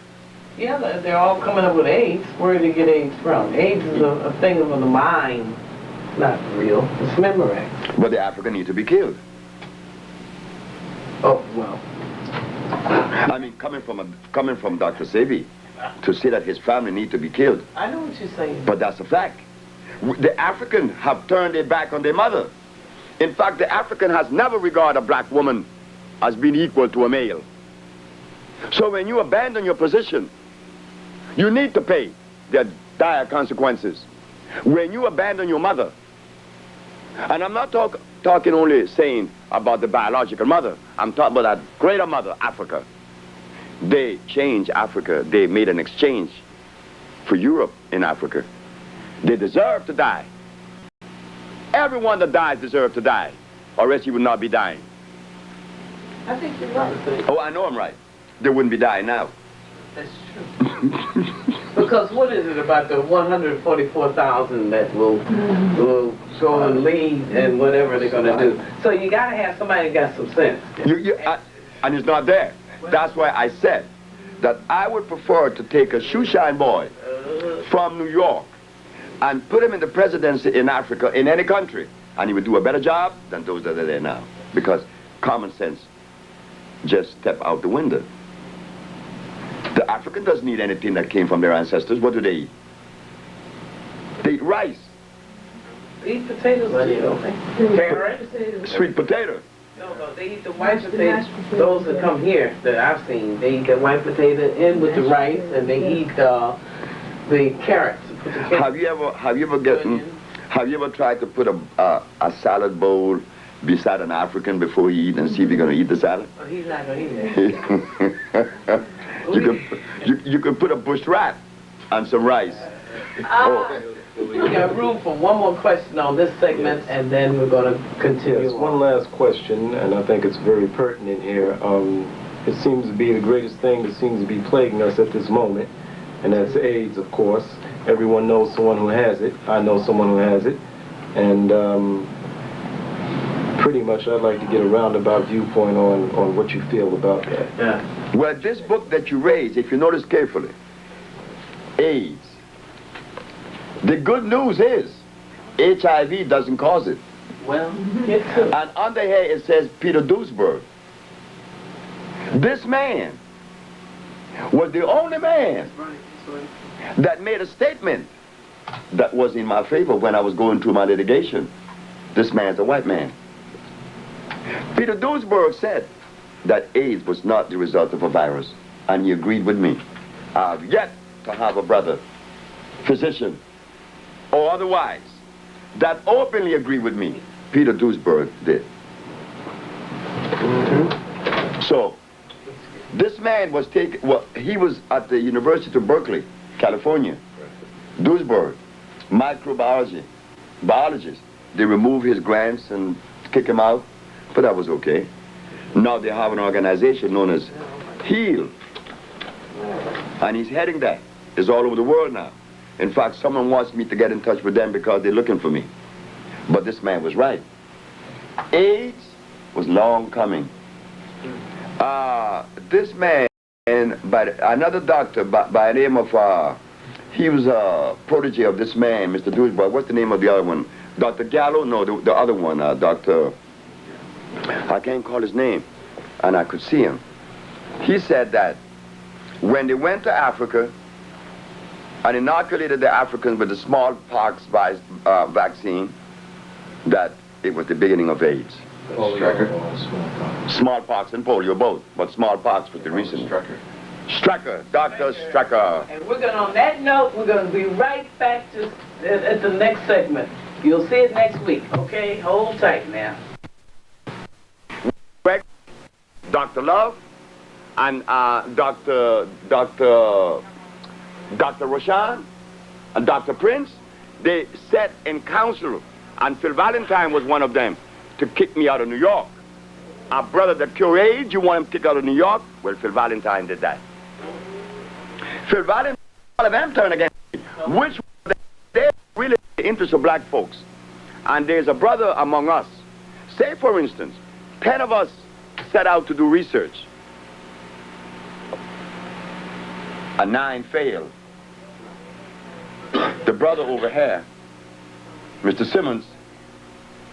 Yeah, they're all coming up with AIDS. Where do they get AIDS from? AIDS is a thing of the mind. not real. It's Memorex. But the African need to be killed. Oh, well. I mean, coming from Dr. Sebi, to say that his family need to be killed. I know what you're saying. But that's a fact. The African have turned their back on their mother. In fact, the African has never regarded a black woman as being equal to a male. So when you abandon your position, you need to pay the dire consequences. When you abandon your mother, and I'm not talking only saying about the biological mother, I'm talking about that greater mother, Africa. They changed Africa. They made an exchange for Europe in Africa. They deserve to die. Everyone that dies deserves to die, or else he would not be dying. I think you're right. Oh, I know I'm right. They wouldn't be dying now. That's true. Because what is it about the 144,000 that will go and lead and whatever they're going to do? So you got to have somebody that got some sense. And it's not there. That's why I said that I would prefer to take a shoeshine boy from New York and put him in the presidency in Africa, in any country, and he would do a better job than those that are there now. Because common sense just step out the window. The African doesn't eat anything that came from their ancestors. What do they eat? They eat rice. They eat potatoes, don't they? Carrots? Sweet potato. No, they eat the white potato. Those that come here that I've seen, they eat the white potato in with the rice, and they eat the carrots. Have you ever tried to put a salad bowl beside an African before he eat and see if he's going to eat the salad? Oh, he's not going to eat that. You could put a bush rat and some rice. We got room for one more question on this segment, and then we're going to continue. Yes, one last question, and I think it's very pertinent here. It seems to be the greatest thing that seems to be plaguing us at this moment, and that's AIDS, of course. Everyone knows someone who has it. I know someone who has it, and pretty much I'd like to get a roundabout viewpoint on what you feel about that. Yeah. Well, this book that you raised, if you notice carefully, AIDS. The good news is HIV doesn't cause it. Well, get to it. And under here it says Peter Duesberg. This man was the only man that made a statement that was in my favor when I was going through my litigation. This man's a white man. Peter Duesberg said that AIDS was not the result of a virus, and he agreed with me. I've yet to have a brother, physician, or otherwise, that openly agreed with me. Peter Duesberg did. So, this man was taken, well, he was at the University of Berkeley, California. Duesberg, microbiology, biologist. They removed his grants and kick him out, but that was okay. Now they have an organization known as HEAL, and he's heading that. It's all over the world now. In fact, someone wants me to get in touch with them because they're looking for me. But this man was right. AIDS was long coming. This man, another doctor by the name of, he was a protege of this man, Mr. Duesberg. What's the name of the other one? Dr. Gallo? No, the other one, Dr. I can't call his name, and I could see him. He said that when they went to Africa and inoculated the Africans with the smallpox vaccine, that it was the beginning of AIDS. Smallpox and polio both, but smallpox was the recent. Strecker, Dr. Strecker. And we're going to, on that note, we're going to be right back at the next segment. You'll see it next week, okay? Hold tight now. Dr. Love and Dr. Roshan and Dr. Prince, they sat in council, and Phil Valentine was one of them, to kick me out of New York. Our brother that cured AIDS, you want him kicked out of New York? Well, Phil Valentine did that. Phil Valentine, all of them turned against me, which they really the interest of black folks. And there's a brother among us. Say, for instance, 10 of us set out to do research, and 9 failed. The brother over here Mr. Simmons,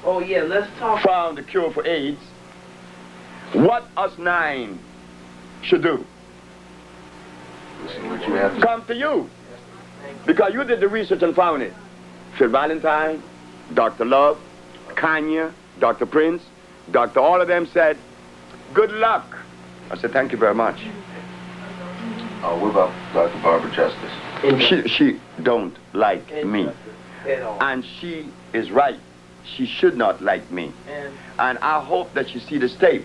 Oh yeah, let's talk. found the cure for AIDS, what us 9 should do? See what you have to Come to you. Because you did the research and found it. Phil Valentine, Dr. Love, Kanye, Dr. Prince, all of them said, good luck. I said, thank you very much. what about Dr. Barbara Justice? She don't like me. At all. And she is right. She should not like me. And I hope that she see this tape.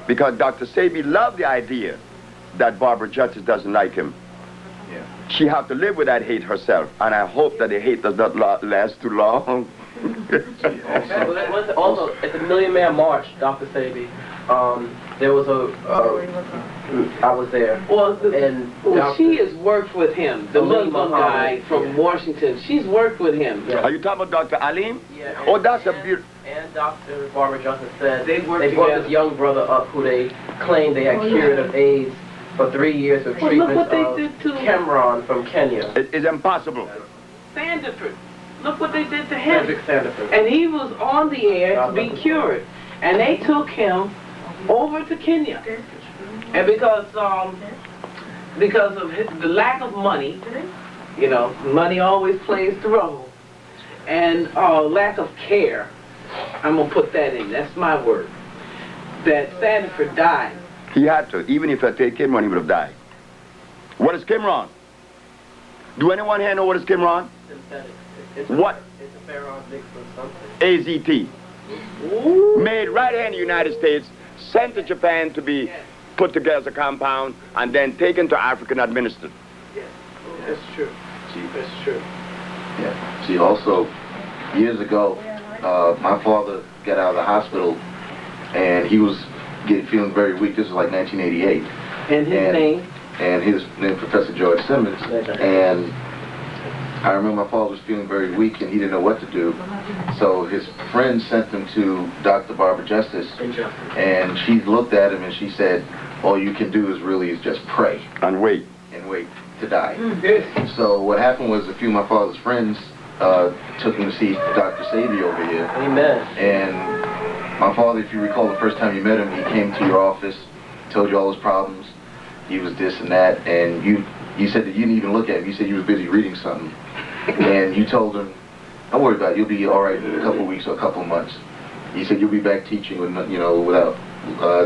Because Dr. Sebi loved the idea that Barbara Justice doesn't like him. Yeah. She have to live with that hate herself. And I hope that the hate does not last too long. Also, at the Million Man March, Dr. Sebi, there was I was there. Well, and she has worked with him, the Muslim guy from Washington. She's worked with him. Yeah. Are you talking about Dr. Alim? Yeah, Oh, that's a beautiful... And Dr. Barbara Justice said They worked brought together. this young brother up who they claimed they had cured of AIDS for 3 years of Well, treatment look what they of did to Cameron from Kenya. It's impossible. Sandiford. Look what they did to him. Cedric Sandiford. And he was on the air to be cured. And they took him over to Kenya. And because of the lack of money, you know, money always plays the role, and lack of care, I'm going to put that in, that's my word, that Sandiford died. He had to. Even if I take Cameron, he would have died. What is Cameron? Do anyone here know what is Cameron? Synthetic. What? It's a Ferron mix or something. AZT. Ooh. Made right here in the United States, sent to Japan to be put together as a compound, and then taken to Africa and administered. Yes, that's true. That's true. Yeah. See, also, years ago, my father got out of the hospital, and he was feeling very weak. This was like 1988. And his name? And his name, Professor George Simmons. And I remember my father was feeling very weak, and he didn't know what to do. So his friend sent him to Dr. Barbara Justice, and she looked at him and she said, all you can do is just pray. And wait. And wait to die. Yes. So what happened was a few of my father's friends took him to see Dr. Sebi over here. Amen. And my father, if you recall the first time you met him, he came to your office, told you all his problems. He was this and that, and you said that you didn't even look at him. You said you was busy reading something. And you told him, don't worry about it, you'll be all right in a couple of weeks or a couple of months. He said you'll be back teaching with, without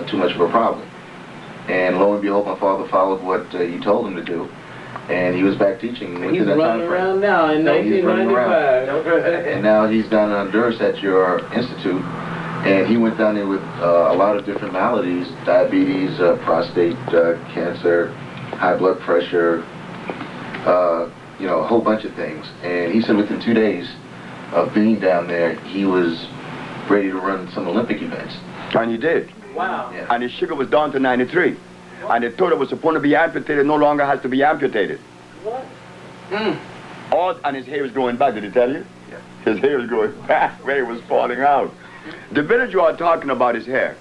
too much of a problem. And lo and behold, my father followed what you told him to do, and he was back teaching. He's running around now in 1995. And now he's down in Honduras at your institute, and he went down there with a lot of different maladies, diabetes, prostate cancer, high blood pressure, a whole bunch of things. And he said within 2 days of being down there, he was ready to run some Olympic events. And he did. Wow. Yeah. And his sugar was down to 93. And they thought it was supposed to be amputated, no longer has to be amputated. What? And his hair was growing back, did he tell you? Yeah. His hair was growing back where it was falling out. The village you are talking about is here.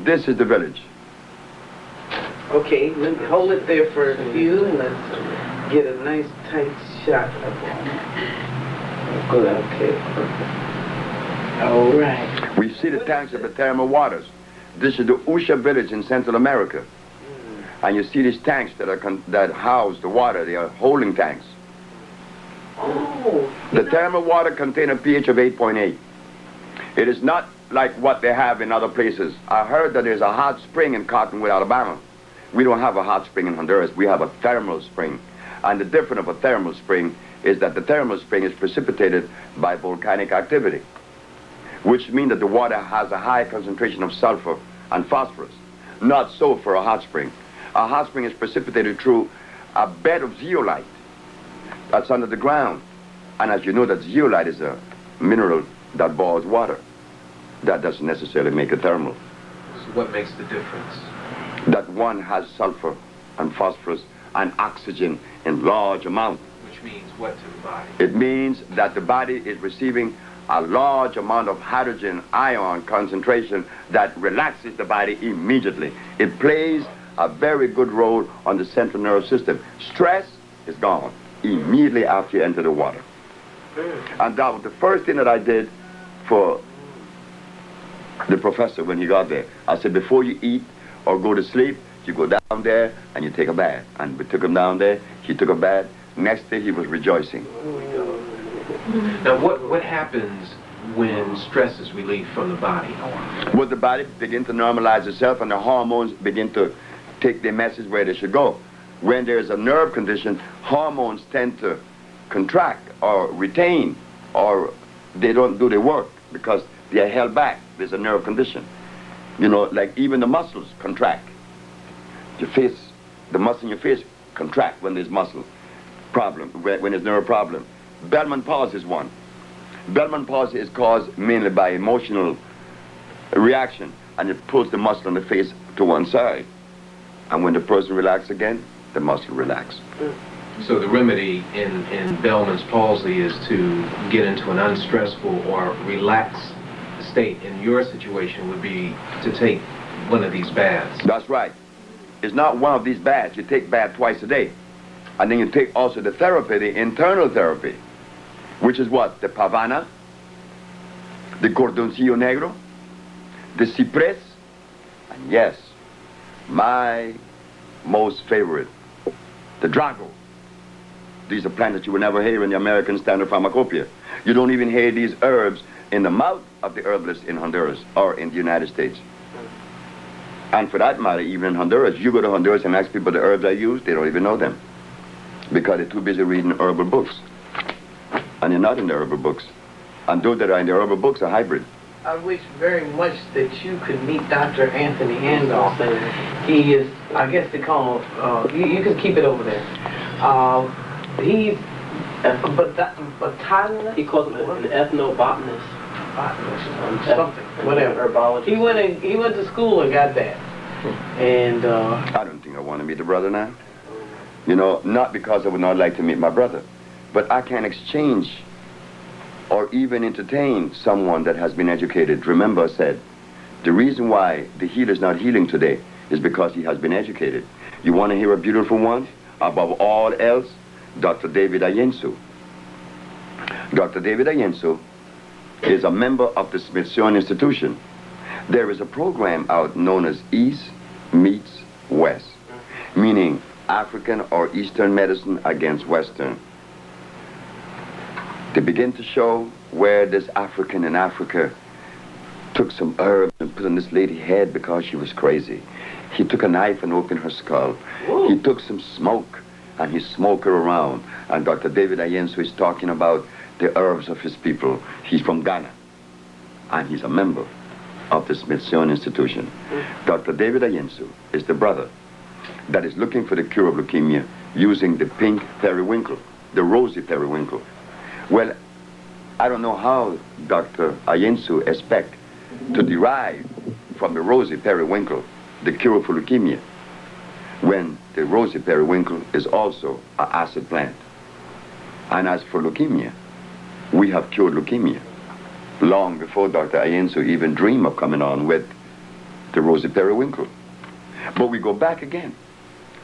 This is the village. Okay, let me hold it there for a few, and let's get a nice tight shot of it. Good, okay, perfect. All right. We see the tanks of the thermal waters. This is the Usha Village in Central America. And you see these tanks that house the water. They are holding tanks. Oh. The thermal water contains a pH of 8.8. It is not like what they have in other places. I heard that there's a hot spring in Cottonwood, Alabama. We don't have a hot spring in Honduras. We have a thermal spring. And the difference of a thermal spring is that the thermal spring is precipitated by volcanic activity, which means that the water has a high concentration of sulfur and phosphorus. Not so for a hot spring. A hot spring is precipitated through a bed of zeolite that's under the ground. And as you know, that zeolite is a mineral that boils water. That doesn't necessarily make it thermal. So what makes the difference? That one has sulfur and phosphorus and oxygen in large amounts. Which means what to the body? It means that the body is receiving a large amount of hydrogen ion concentration that relaxes the body immediately. It plays a very good role on the central nervous system. Stress is gone immediately after you enter the water. And that was the first thing that I did for the professor when he got there. I said, before you eat or go to sleep, you go down there and you take a bath. And we took him down there, he took a bath. Next day he was rejoicing. Now what happens when stress is relieved from the body? Well, the body begins to normalize itself and the hormones begin to take their message where they should go. When there's a nerve condition, hormones tend to contract or retain, or they don't do their work because they are held back. There's a nerve condition. You know, like even the muscles contract. Your face, the muscle in your face contract when there's muscle problem, when there's nerve problem. Bellman palsy is one. Bellman palsy is caused mainly by emotional reaction, and it pulls the muscle in the face to one side. And when the person relaxes again, the muscle relaxes. So the remedy in Bellman's palsy is to get into an unstressful or relaxed state. In your situation would be to take one of these baths. That's right. It's not one of these baths. You take bath twice a day. And then you take also the therapy, the internal therapy, which is what? The pavana, the cordoncillo negro, the cypress, and yes, my most favorite, the drago. These are plants that you will never hear in the American Standard Pharmacopoeia. You don't even hear these herbs in the mouth of the herbalist in Honduras or in the United States. And for that matter, even in Honduras, you go to Honduras and ask people the herbs I use, they don't even know them. Because they're too busy reading herbal books. And they're not in the herbal books. And those that are in the herbal books are hybrid. I wish very much that you could meet Dr. Anthony Andolph. He is, I guess they call him, you can keep it over there. He's botanist. He calls him an ethnobotanist. Something, whatever. Herbologist. He went to school and got that. And I don't think I want to meet the brother now. You know, not because I would not like to meet my brother, but I can exchange or even entertain someone that has been educated. Remember I said, the reason why the healer is not healing today is because he has been educated. You want to hear a beautiful one? Above all else, Dr. David Ayensu. Dr. David Ayensu is a member of the Smithsonian Institution. There is a program out known as East Meets West, meaning African or Eastern medicine against Western. They begin to show where this African in Africa took some herbs and put on this lady's head because she was crazy. He took a knife and opened her skull. Whoa. He took some smoke and he smoked her around. And Dr. David Ayensu is talking about the herbs of his people. He's from Ghana and he's a member of the Smithsonian Institution. Dr. David Ayensu is the brother that is looking for the cure of leukemia using the pink periwinkle, the rosy periwinkle. Well, I don't know how Dr. Ayensu expects to derive from the rosy periwinkle the cure for leukemia when the rosy periwinkle is also an acid plant. And as for leukemia, we have cured leukemia long before Dr. Ayensu even dreamed of coming on with the rosy periwinkle. But we go back again,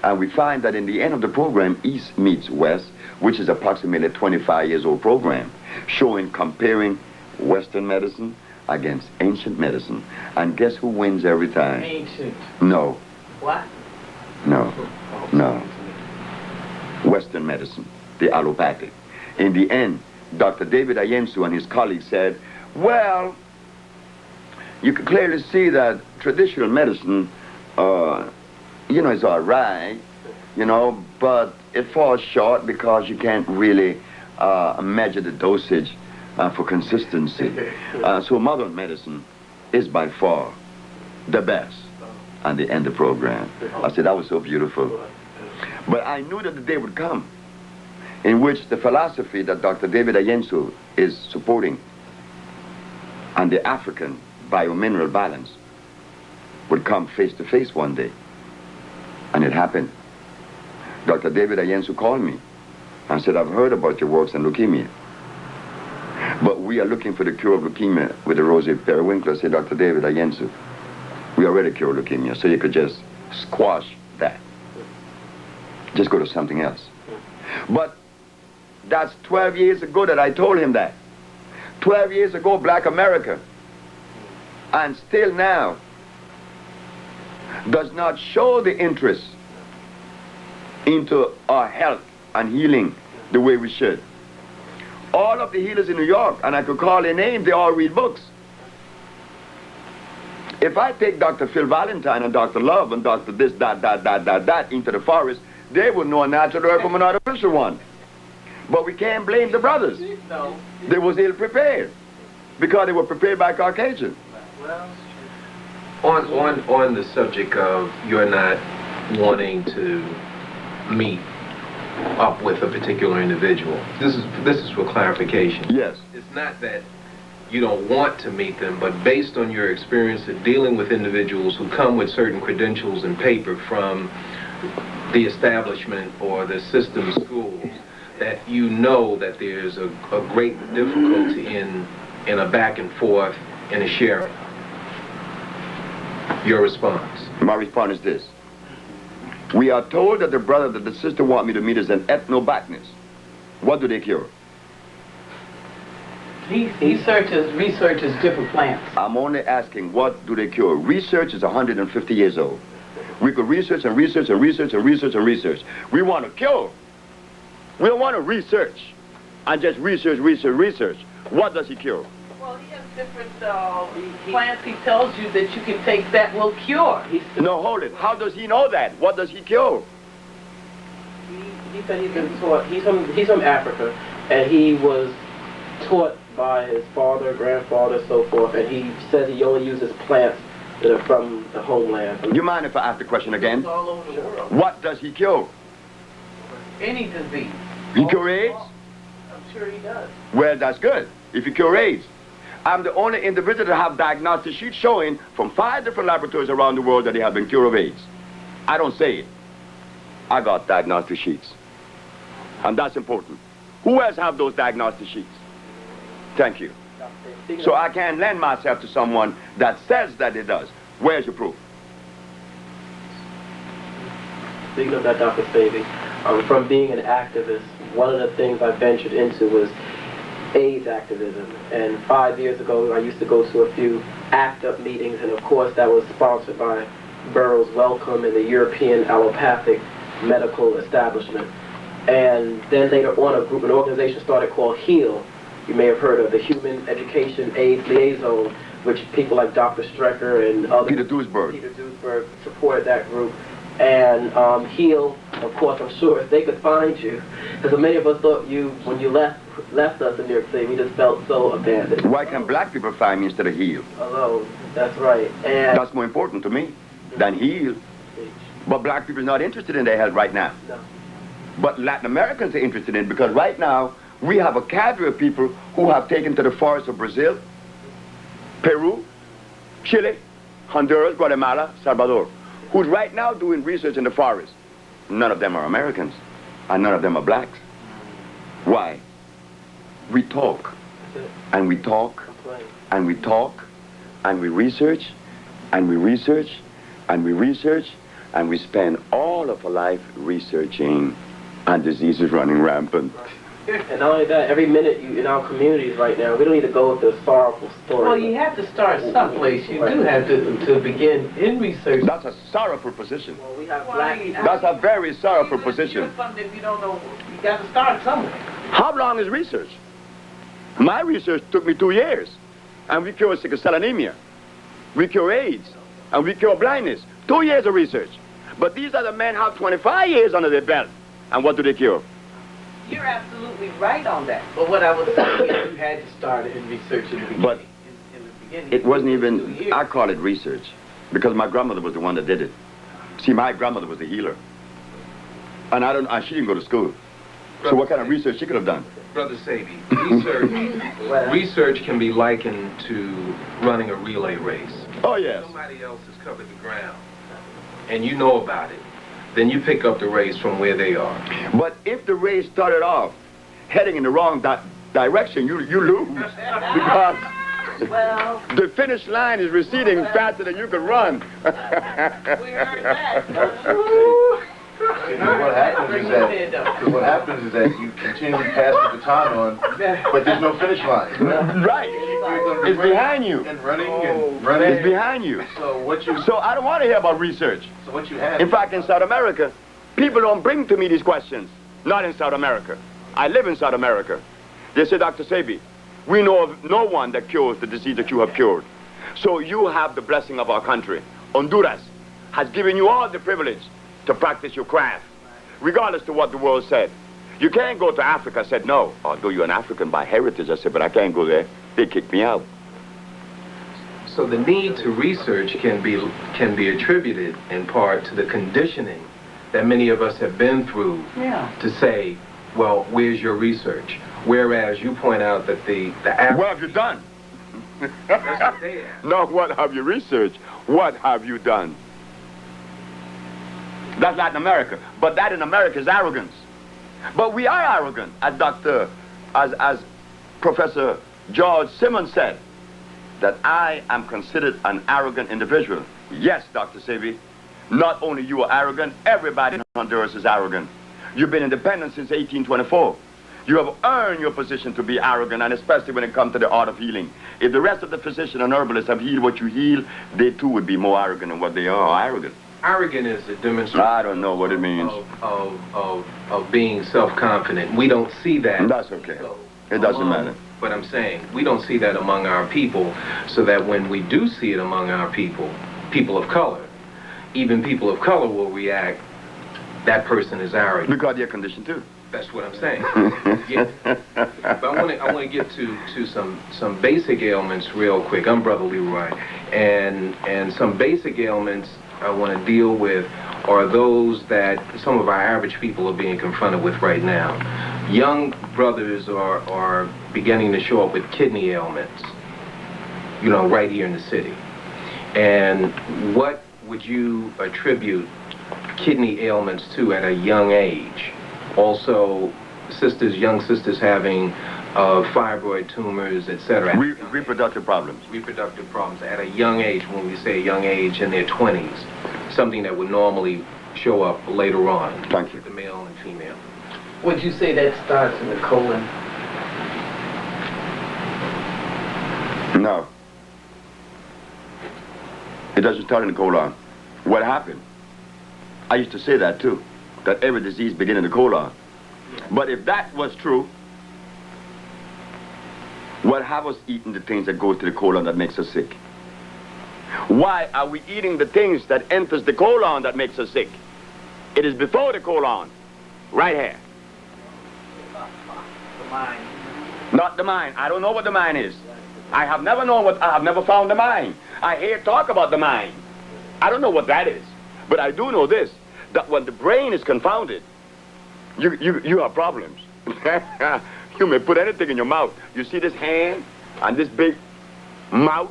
and we find that in the end of the program, East Meets West, which is approximately a 25 years old program, showing, comparing Western medicine against ancient medicine. And guess who wins every time? ancient. No. What? No. No. Western medicine, the allopathic. In the end, Dr. David Ayensu and his colleagues said, well, you can clearly see that traditional medicine, you know, is all right, you know, but it falls short because you can't really measure the dosage for consistency. So modern medicine is by far the best. And they end the program. I said, that was so beautiful. But I knew that the day would come in which the philosophy that Dr. David Ayensu is supporting and the African BioMineral balance would come face to face one day. And it happened. Dr. David Ayensu called me and said, I've heard about your works on leukemia, but we are looking for the cure of leukemia with the rosy periwinkle. I said, Dr. David Ayensu, we already cured leukemia, so you could just squash that. Just go to something else. But That's 12 years ago that I told him that. 12 years ago, Black America, and still now, does not show the interest into our health and healing the way we should. All of the healers in New York, and I could call their names, they all read books. If I take Dr. Phil Valentine and Dr. Love and Dr. this, that into the forest, they would know a natural herb from an artificial one. But we can't blame the brothers. No. They was ill prepared because they were prepared by Caucasians. Well, on the subject of you're not wanting to meet up with a particular individual, this is for clarification. Yes. It's not that you don't want to meet them, but based on your experience of dealing with individuals who come with certain credentials and paper from the establishment or the system schools, that you know that there's a great difficulty in a back and forth and a sharing. Your response? My response is this. We are told that the brother that the sister want me to meet is an ethnobotanist. What do they cure? He researches different plants. I'm only asking, what do they cure? Research is 150 years old. We could research and research and research and research and research. We want to cure. We don't want to research and just research. What does he cure? Well, he has different plants. He tells you that you can take that will cure. No, hold it. How does he know that? What does he cure? He said he's been taught. He's from Africa, and he was taught by his father, grandfather, so forth. And he says he only uses plants that are from the homeland. You mind if I ask the question again? All over the world. What does he cure? Any disease. He cure AIDS? I'm sure he does. Well, that's good. If he cure AIDS. I'm the only individual to have diagnostic sheets showing from 5 different laboratories around the world that they have been cured of AIDS. I don't say it. I got diagnostic sheets. And that's important. Who else have those diagnostic sheets? Thank you. So I can't lend myself to someone that says that it does. Where's your proof? Speaking of that, Dr. Sebi, from being an activist, one of the things I ventured into was AIDS activism. And 5 years ago, I used to go to a few ACT UP meetings, and of course that was sponsored by Burroughs Wellcome and the European allopathic medical establishment. And then later on, an organization started called HEAL. You may have heard of the Human Education AIDS Liaison, which people like Dr. Strecker and others, Peter Duisberg supported that group. And HEAL, of course, I'm sure if they could find you, because many of us thought when you left us in New York City, we just felt so abandoned. Why can black people find me instead of heal? Alone, that's right. And that's more important to me than heal. But black people are not interested in their health right now. No. But Latin Americans are interested in it because right now we have a cadre of people who have taken to the forests of Brazil, Peru, Chile, Honduras, Guatemala, Salvador, who's right now doing research in the forest. None of them are Americans, and none of them are blacks. Why? We talk, and we talk, and we talk, and we research, and we research, and we research, and we spend all of our life researching, and disease is running rampant. And not only that, every minute in our communities right now, we don't need to go with the sorrowful story. Well, you have to start someplace. You do have to begin in research. That's a sorrowful position. Well, we have black. That's a very sorrowful position. If you don't know, you got to start somewhere. How long is research? My research took me 2 years, and we cure sickle cell anemia. We cure AIDS, and we cure blindness. 2 years of research. But these other men have 25 years under their belt, and what do they cure? You're absolutely right on that. But what I was saying is you had to start in research in the beginning. But in the beginning, it wasn't even, I call it research, because my grandmother was the one that did it. See, my grandmother was the healer. And she didn't go to school. So what kind of research she could have done? Brother Sebi, research can be likened to running a relay race. Oh, yes. Somebody else has covered the ground, and you know about it. Then you pick up the race from where they are. But if the race started off heading in the wrong direction, you lose. Because the finish line is receding faster than you could run. We heard that. What happens is that you continue to pass the baton on, but there's no finish line. Right. It's behind you. And running and running. It's behind you. So I don't want to hear about research. So what you have. In fact, in South America, people don't bring to me these questions. Not in South America. I live in South America. They say, Dr. Sebi, we know of no one that cures the disease that you have cured. So you have the blessing of our country. Honduras has given you all the privilege to practice your craft, regardless to what the world said. You can't go to Africa. I said, no, although you're an African by heritage. I said, but I can't go there. They kicked me out. So the need to research can be attributed in part to the conditioning that many of us have been through to say, well, where's your research? Whereas you point out that the average... What have you done? That's what they ask. No, what have you researched? What have you done? That's Latin America. But that in America is arrogance. But we are arrogant, as Professor George Simmons said, that I am considered an arrogant individual. Yes, Dr. Sebi, not only you are arrogant, everybody in Honduras is arrogant. You've been independent since 1824. You have earned your position to be arrogant, and especially when it comes to the art of healing. If the rest of the physicians and herbalists have healed what you heal, they too would be more arrogant than what they are, arrogant. Arrogant is a demonstration. I don't know what it means. Of being self-confident. We don't see that. That's okay. It doesn't matter. But I'm saying, we don't see that among our people, so that when we do see it among our people, people of color, even people of color will react, that person is arrogant. Because they're conditioned too. That's what I'm saying. Yeah. But I want to get to some basic ailments real quick. I'm Brother Leroy, and some basic ailments I want to deal with are those that some of our average people are being confronted with right now. Young brothers are beginning to show up with kidney ailments, you know, right here in the city. And what would you attribute kidney ailments to at a young age? Also, young sisters having fibroid tumors, etc. Reproductive problems. Reproductive problems at a young age, when we say young age, in their 20s. Something that would normally show up later on. Thank you. The male and female. Would you say that starts in the colon? No. It doesn't start in the colon. What happened? I used to say that too, that every disease begins in the colon. But if that was true, what have us eating the things that go to the colon that makes us sick? Why are we eating the things that enters the colon that makes us sick? It is before the colon, right here. The mind. Not the mind. I don't know what the mind is. I have never found the mind. I hear talk about the mind. I don't know what that is. But I do know this, that when the brain is confounded, you have problems. You may put anything in your mouth. You see this hand and this big mouth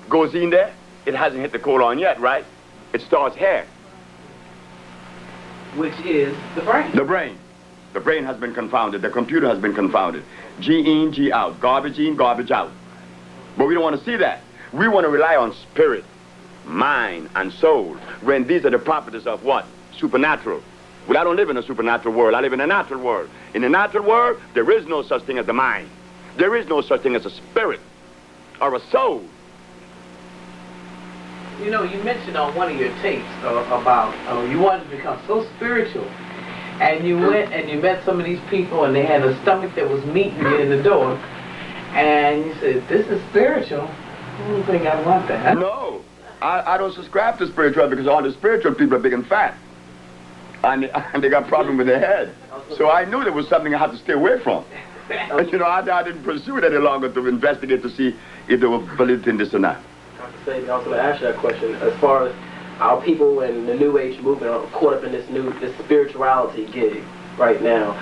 goes in there. It hasn't hit the colon yet, right? It starts here. Which is the brain. The brain. The brain has been confounded. The computer has been confounded. G in, G out. Garbage in, garbage out. But we don't want to see that. We want to rely on spirit, mind, and soul, when these are the properties of what? Supernatural. Well, I don't live in a supernatural world. I live in a natural world. In the natural world, there is no such thing as the mind. There is no such thing as a spirit or a soul. You know, you mentioned on one of your tapes about you wanted to become so spiritual, and you went and you met some of these people, and they had a stomach that was meeting you in the door, and you said, "This is spiritual. I don't think I want that." No, I don't subscribe to spiritual, because all the spiritual people are big and fat, and they got problems with their head. So I knew there was something I had to stay away from. And, you know, I didn't pursue it any longer to investigate to see if there was validity in this or not. I was going to ask you that question. As far as our people and the New Age movement are caught up in this spirituality gig right now,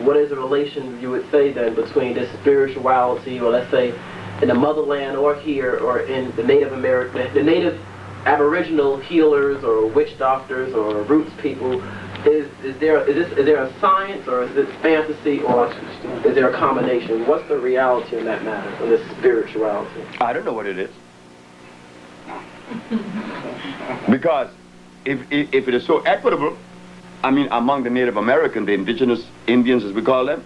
what is the relation, you would say, then, between this spirituality, or let's say in the motherland or here, or in the Native American, the Native Aboriginal healers or witch doctors or roots people? Is there a science, or is it fantasy, or is there a combination? What's the reality in that matter, of this spirituality? I don't know what it is. Because if it is so equitable, I mean, among the Native American, the indigenous Indians, as we call them,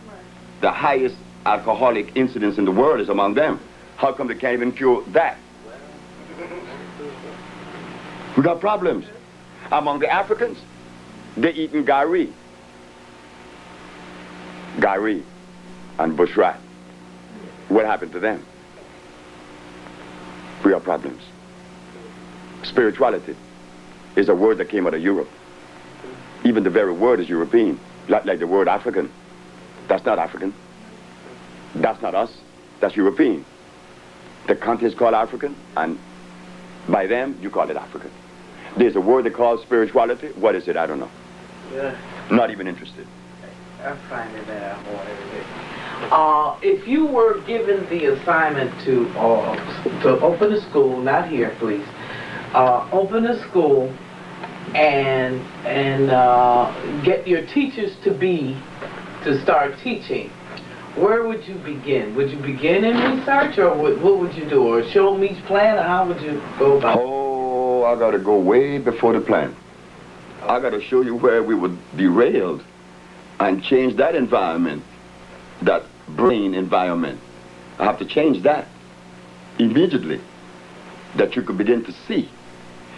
the highest alcoholic incidence in the world is among them. How come they can't even cure that? We got problems. Among the Africans, they eating gari and bushrat. What happened to them? We have problems. Spirituality is a word that came out of Europe. Even the very word is European, like the word African. That's not African. That's not us. That's European. The country is called African, and by them, you call it African. There's a word they call spirituality. What is it? I don't know. Yeah. Not even interested. I find it that out. If you were given the assignment to open a school, not here, please, open a school and get your teachers to start teaching, where would you begin? Would you begin in research, or what would you do? Or show them each plan, or how would you go about it? Oh, I got to go way before the plan. I got to show you where we were derailed and change that environment, that brain environment. I have to change that immediately, that you could begin to see.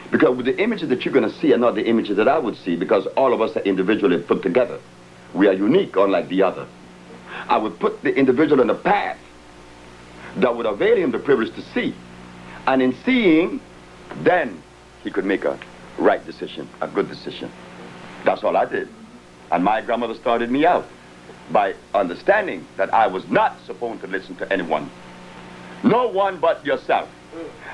Because with the images that you're going to see are not the images that I would see, because all of us are individually put together. We are unique, unlike the other. I would put the individual on a path that would avail him the privilege to see. And in seeing, then he could make a right decision, a good decision. That's all I did. And my grandmother started me out by understanding that I was not supposed to listen to anyone. No one but yourself.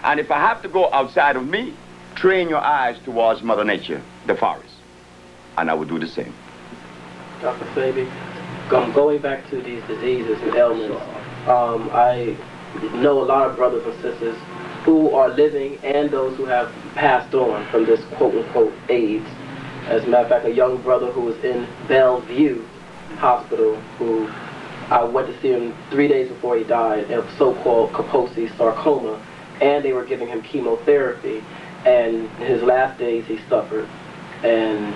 And if I have to go outside of me, train your eyes towards Mother Nature, the forest. And I would do the same. Dr. Sebi, going back to these diseases and ailments, I know a lot of brothers and sisters who are living and those who have passed on from this quote-unquote AIDS. As a matter of fact, a young brother who was in Bellevue Hospital, who I went to see him 3 days before he died, of so-called Kaposi sarcoma, and they were giving him chemotherapy, and in his last days he suffered. And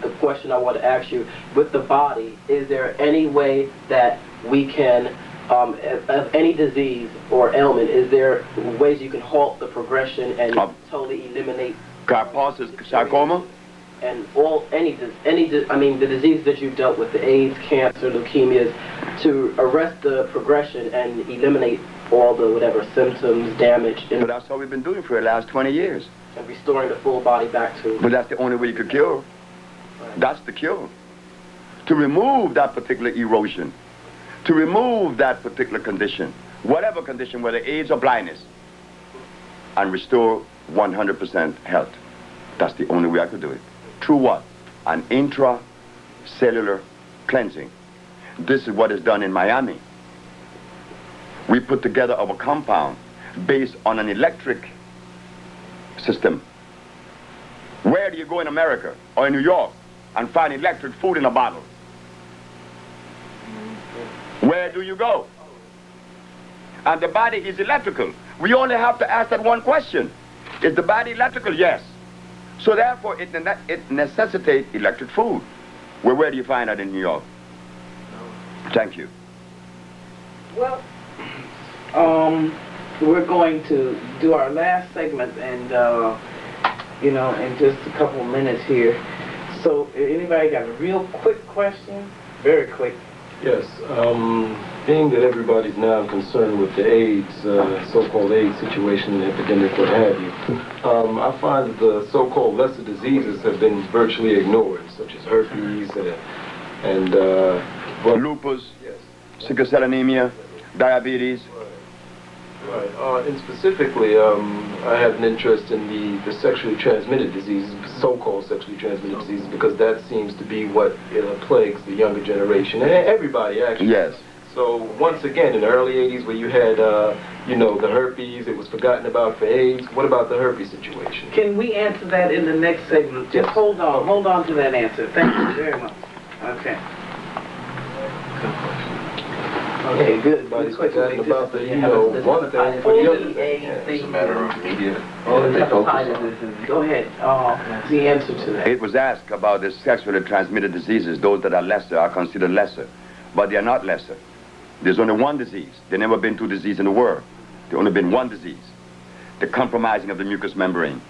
the question I want to ask you, with the body, is there any way that we can, of any disease or ailment, is there ways you can halt the progression and totally eliminate Kaposi sarcoma? And the disease that you've dealt with, the AIDS, cancer, leukemias, to arrest the progression and eliminate all the whatever symptoms, damage. But that's what we've been doing for the last 20 years. And restoring the full body back to... But that's the only way you could cure. Right. That's the cure. To remove that particular erosion, to remove that particular condition, whatever condition, whether AIDS or blindness, and restore 100% health. That's the only way I could do it. Through what? An intracellular cleansing. This is what is done in Miami. We put together our compound based on an electric system. Where do you go in America or in New York and find electric food in a bottle? Where do you go? And the body is electrical. We only have to ask that one question. Is the body electrical? Yes. So therefore, it necessitates electric food. Where do you find that in New York? Thank you. Well, we're going to do our last segment, and in just a couple of minutes here. So, anybody got a real quick question? Very quick. Yes. Being that everybody's now concerned with the AIDS, so-called AIDS situation and epidemic, what have you, I find that the so-called lesser diseases have been virtually ignored, such as herpes and lupus, yes, sickle cell anemia, diabetes. Right. And specifically, I have an interest in the sexually transmitted diseases, so-called sexually transmitted diseases, because that seems to be what plagues the younger generation, and everybody, actually. Yes. So, once again, in the early 80s, where you had, the herpes, it was forgotten about for AIDS. What about the herpes situation? Can we answer that in the next segment? Just hold on to that answer. Thank you very much. Okay. Okay, good. Everybody's Quick, forgotten quick, about the, this- you know, one thing for the other. It's a matter of media. Oh, that the they focus hepatitis on. is Go ahead. The answer to that. It was asked about the sexually transmitted diseases. Those that are lesser are considered lesser, but they are not lesser. There's only one disease. There's never been two diseases in the world. There's only been one disease, the compromising of the mucous membrane.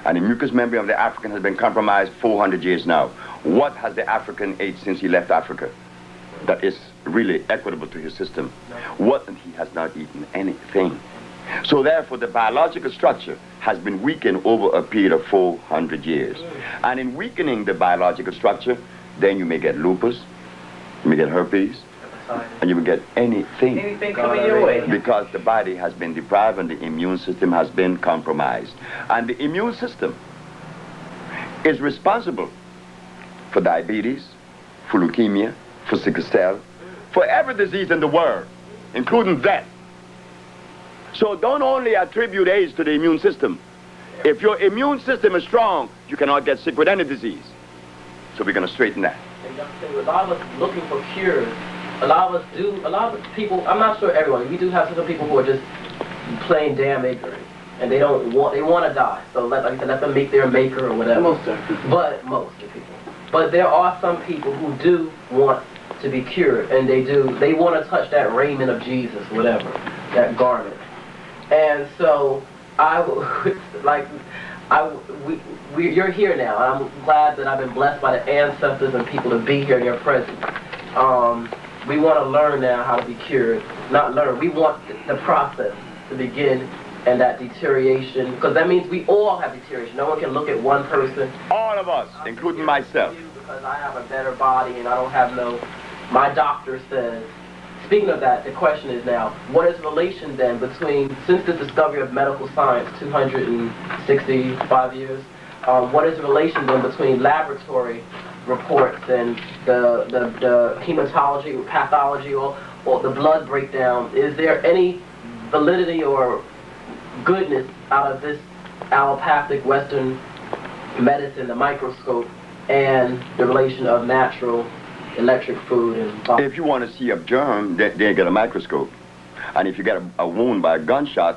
And the mucous membrane of the African has been compromised 400 years now. What has the African ate since he left Africa that is really equitable to his system? What? He has not eaten anything. So therefore, the biological structure has been weakened over a period of 400 years. And in weakening the biological structure, then you may get lupus, you may get herpes, and you will get anything. Anything coming your way. Because the body has been deprived and the immune system has been compromised. And the immune system is responsible for diabetes, for leukemia, for sickle cell, for every disease in the world, including death. So don't only attribute age to the immune system. If your immune system is strong, you cannot get sick with any disease. So we're going to straighten that. And Dr. Sebi, a lot of us looking for cures. A lot of people, I'm not sure everyone, we do have some people who are just plain damn ignorant. And they want to die. So like I said, let them meet their maker or whatever. Most of people. But most of people. But there are some people who do want to be cured, and they want to touch that raiment of Jesus, whatever, that garment. And so you're here now, and I'm glad that I've been blessed by the ancestors and people to be here in your presence. We want to learn now how to be cured. Not learn, we want the process to begin, and that deterioration, because that means we all have deterioration. No one can look at one person. All of us, including myself. Because I have a better body and I don't have my doctor says. Speaking of that, the question is now, what is the relation then between, since the discovery of medical science 265 years, what is the relation then between laboratory reports and the hematology, pathology, or the blood breakdown? Is there any validity or goodness out of this allopathic Western medicine, the microscope, and the relation of natural electric food and body? If you want to see a germ, then get a microscope. And if you get a wound by a gunshot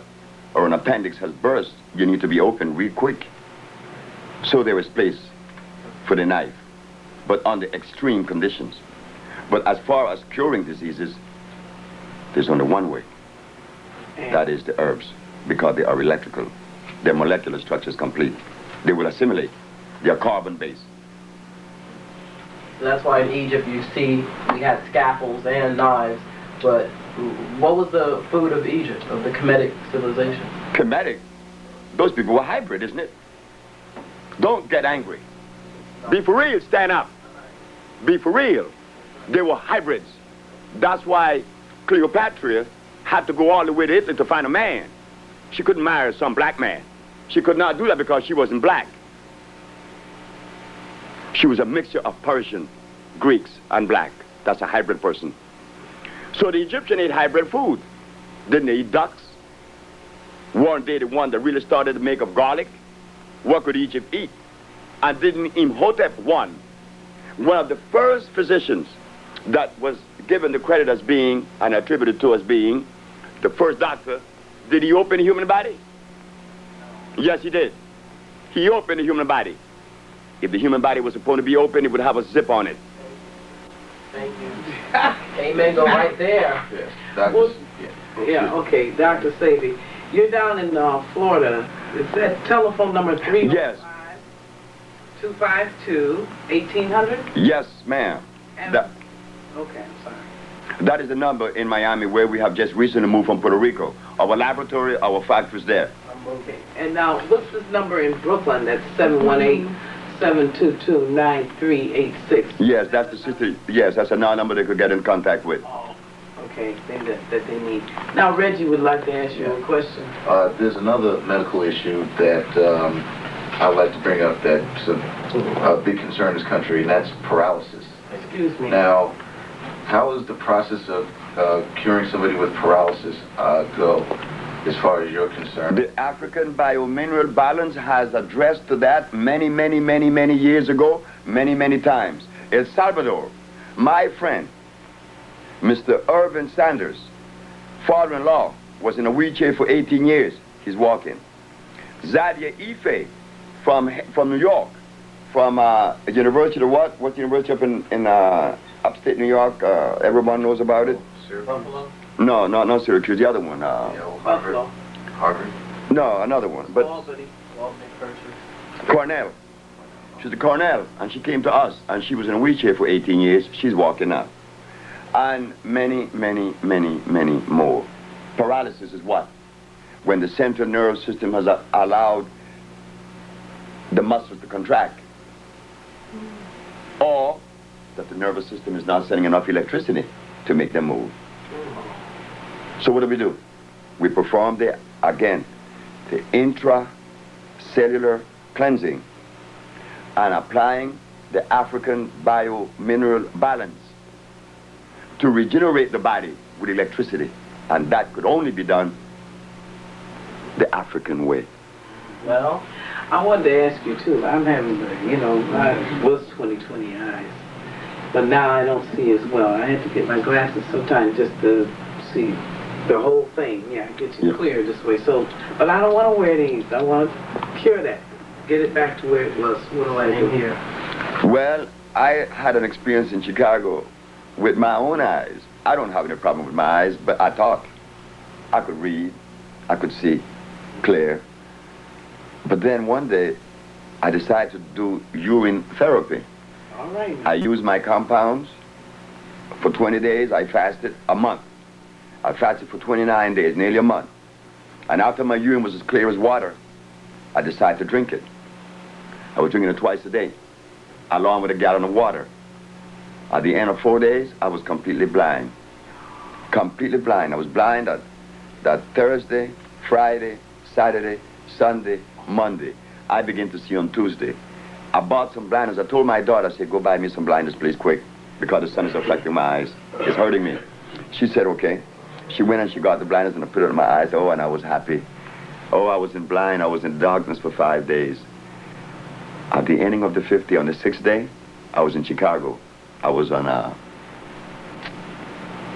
or an appendix has burst, you need to be open real quick. So there is place for the knife, but under extreme conditions. But as far as curing diseases, there's only one way. That is the herbs, because they are electrical. Their molecular structure is complete. They will assimilate. They are carbon-based. So that's why in Egypt you see we had scalpels and knives, but what was the food of Egypt, of the Kemetic civilization? Kemetic? Those people were hybrid, isn't it? Don't get angry. Be for real, stand up. Be for real. They were hybrids. That's why Cleopatra had to go all the way to Italy to find a man. She couldn't marry some black man. She could not do that because she wasn't black. She was a mixture of Persian, Greeks, and black. That's a hybrid person. So the Egyptian ate hybrid food. Didn't they eat ducks? Weren't they the one that really started to make of garlic? What could Egypt eat? And didn't Imhotep I, one of the first physicians that was given the credit as being, and attributed to as being, the first doctor, did he open the human body? Yes, he did. He opened the human body. If the human body was supposed to be open, it would have a zip on it. Thank you. Amen, go right there. Yes, Okay, Dr. Sebi, you're down in Florida. Is that telephone number 305? Yes. 252-1800? Yes, ma'am. Okay, I'm sorry. That is the number in Miami where we have just recently moved from Puerto Rico. Our laboratory, our factory's there. Okay. And now, what's this number in Brooklyn? That's 718-722-9386. Yes, that's the city. Yes, that's another number they could get in contact with. Oh, okay, thing that they need. Now, Reggie would like to ask you a question. There's another medical issue that I'd like to bring up that's a big concern in this country, and that's paralysis. Excuse me. Now, how does the process of curing somebody with paralysis go, as far as you're concerned? The African BioMineral balance has addressed to that many years ago, many times. El Salvador, my friend, Mr. Irvin Sanders, father-in-law, was in a wheelchair for 18 years. He's walking. Zadia Ife from New York, from University of what? What university up in upstate New York? Everyone knows about it. Buffalo? No, not Syracuse. The other one. Harvard. Harvard. No, another one. But Albany. Cornell. She's a Cornell, and she came to us, and she was in a wheelchair for 18 years. She's walking now. And many, many, many, many more. Paralysis is what? When the central nervous system has allowed the muscles to contract. Or that the nervous system is not sending enough electricity to make them move. So what do? We perform the intracellular cleansing and applying the African BioMineral balance to regenerate the body with electricity. And that could only be done the African way. Well, I wanted to ask you too. I'm having, I was 20/20 eyes, but now I don't see as well. I had to get my glasses sometimes just to see the whole thing. Yeah, get you clear this way. So, but I don't want to wear these. I want to cure that, get it back to where it was. What do I do here? Well, I had an experience in Chicago with my own eyes. I don't have any problem with my eyes, but I thought I could read, I could see clear. But then one day, I decided to do urine therapy. All right. I used my compounds for 20 days. I fasted a month. I fasted for 29 days, nearly a month. And after my urine was as clear as water, I decided to drink it. I was drinking it twice a day, along with a gallon of water. At the end of 4 days, I was completely blind. Completely blind. I was blind that Thursday, Friday, Saturday, Sunday, Monday. I began to see on Tuesday. I bought some blinders. I told my daughter, I said, go buy me some blinders, please, quick, because the sun is affecting my eyes. It's hurting me. She said, okay. She went and she got the blinders and I put it on my eyes. Oh, and I was happy. Oh, I was in blind. I was in darkness for 5 days. At the ending of the 50, on the 6th day, I was in Chicago. I was on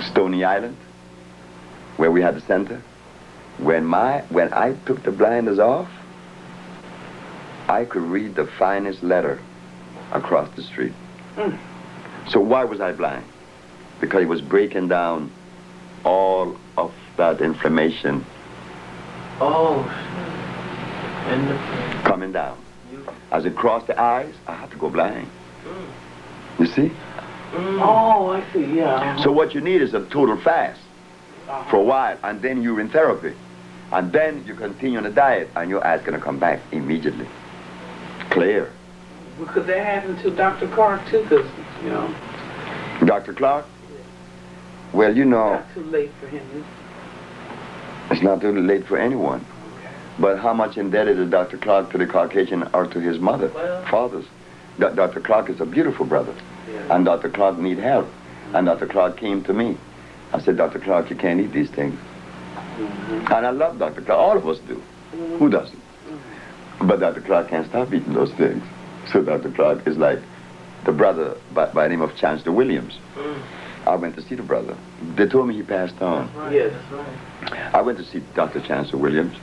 Stony Island, where we had the center. When I took the blinders off, I could read the finest letter across the street. So why was I blind? Because it was breaking down all of that inflammation. Oh. Coming down. As it crossed the eyes, I had to go blind. You see? Oh, I see, yeah. So what you need is a total fast for a while, and then urine therapy. And then you continue on the diet, and your eyes going to come back immediately. Clear. Well, could that happen to Dr. Clark, too? Because, Dr. Clark? Well, not too late for him. It's not too late for anyone. Okay. But how much indebted is Dr. Clark to the Caucasian or to his mother, fathers? Dr. Clark is a beautiful brother. Yeah. And Dr. Clark need help. And Dr. Clark came to me. I said, Dr. Clark, you can't eat these things. And I love Dr. Clark. All of us do. Who doesn't? But Dr. Clark can't stop eating those things. So Dr. Clark is like the brother by the name of Chancellor Williams. I went to see the brother. They told me he passed on. That's right. Yeah, that's right. I went to see Dr. Chancellor Williams.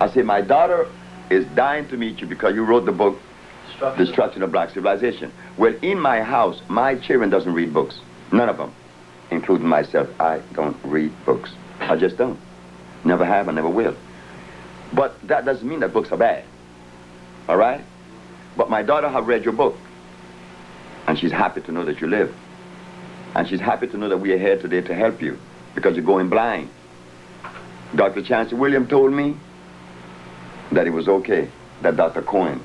I said, my daughter is dying to meet you because you wrote the book, Destruction of Black Civilization. Well, in my house, my children doesn't read books. None of them, including myself. I don't read books. I just don't. Never have and never will. But that doesn't mean that books are bad. All right? But my daughter have read your book. And she's happy to know that you live. And she's happy to know that we are here today to help you because you're going blind. Dr. Chancellor William told me that it was okay, that Dr. Cohen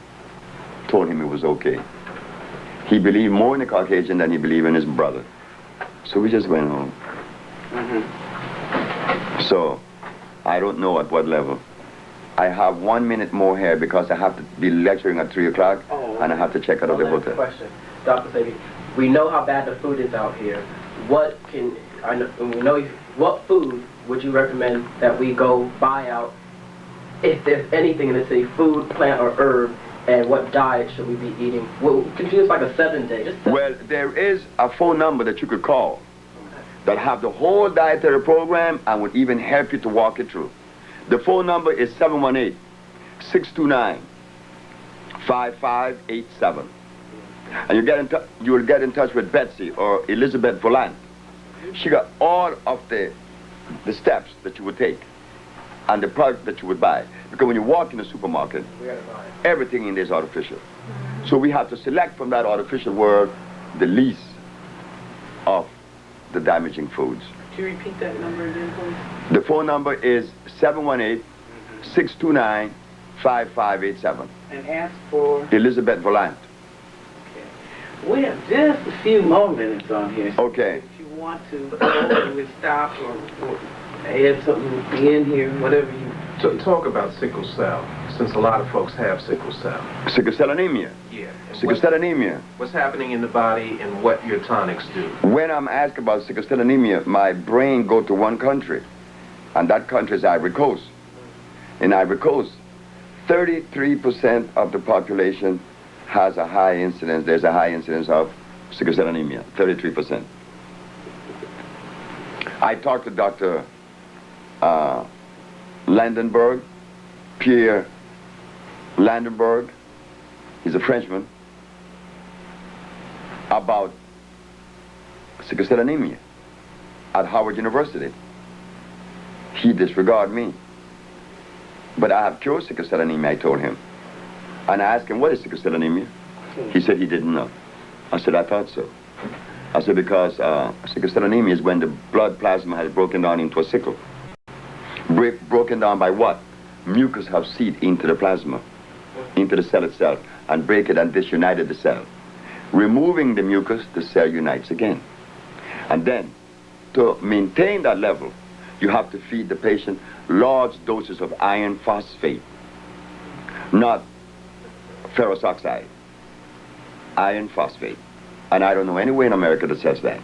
told him it was okay. He believed more in the Caucasian than he believed in his brother. So we just went home. So, I don't know at what level. I have 1 minute more here because I have to be lecturing at 3 o'clock and I have to check out of the hotel. Question. Dr. Sebi, we know how bad the food is out here. What food would you recommend that we go buy out, if there's anything in the city, food, plant, or herb, and what diet should we be eating? Well, could you use like a 7-day? Well, there is a phone number that you could call. that have the whole dietary program and would even help you to walk it through. The phone number is 718-629-5587. And you will get in touch with Betsy or Elizabeth Volant. She got all of the steps that you would take and the product that you would buy. Because when you walk in the supermarket, everything in there is artificial. So we have to select from that artificial world the least of the damaging foods. Could you repeat that number again, please? The phone number is 718-629-5587. And ask for? Elizabeth Volant. Okay. We have just a few more minutes on here. Okay. If you want to go, we stop or add something in here, whatever you... Talk about sickle cell, since a lot of folks have sickle cell. Sickle cell anemia. Yeah. Sickle cell anemia. What's happening in the body and what your tonics do? When I'm asked about sickle cell anemia, my brain goes to one country, and that country is Ivory Coast. In Ivory Coast, 33% of the population has a high incidence, there's a high incidence of sickle cell anemia, 33%. I talked to Dr. Landenberg, Pierre Landenberg, he's a Frenchman, about sickle cell anemia at Howard University. He disregarded me. But I have cured sickle cell anemia, I told him. And I asked him, what is sickle cell anemia? He said he didn't know. I said, I thought so. I said, because sickle cell anemia is when the blood plasma has broken down into a sickle. Broken down by what? Mucus have seeped into the plasma, into the cell itself, and break it and disunited the cell. Removing the mucus, the cell unites again. And then, to maintain that level, you have to feed the patient large doses of iron phosphate, not ferrous oxide, iron phosphate. And I don't know anywhere in America that says that.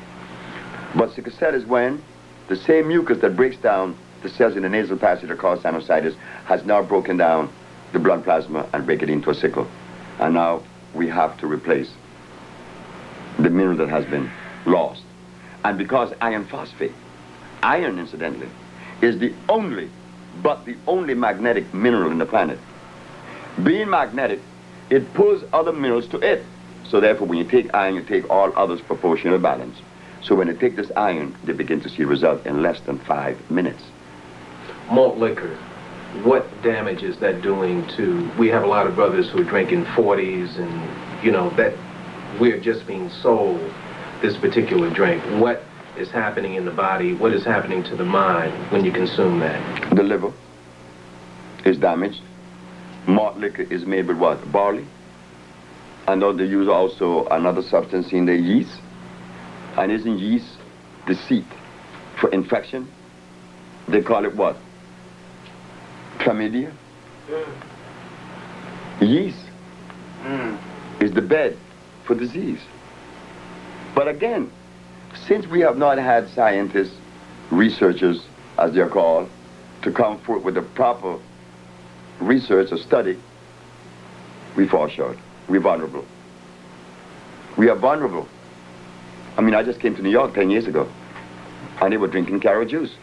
But sickle cell is when the same mucus that breaks down the cells in the nasal passage that cause sinusitis has now broken down the blood plasma and break it into a sickle. And now we have to replace the mineral that has been lost. And because iron phosphate, iron incidentally, is the only magnetic mineral in the planet. Being magnetic, it pulls other minerals to it. So therefore when you take iron, you take all others proportional balance. So when they take this iron, they begin to see result in less than 5 minutes. Malt liquor, what damage is that doing to, we have a lot of brothers who are drinking 40s and, you know, that we're just being sold this particular drink. What is happening in the body? What is happening to the mind when you consume that? The liver is damaged. Malt liquor is made with what? Barley. And they use also another substance in the yeast. And isn't yeast the seed for infection? They call it what? Chlamydia. Yeast is the bed for disease. But again, since we have not had scientists, researchers, as they're called, to come forth with the proper research or study, we fall short. We're vulnerable. We are vulnerable. I mean, I just came to New York 10 years ago, and they were drinking carrot juice.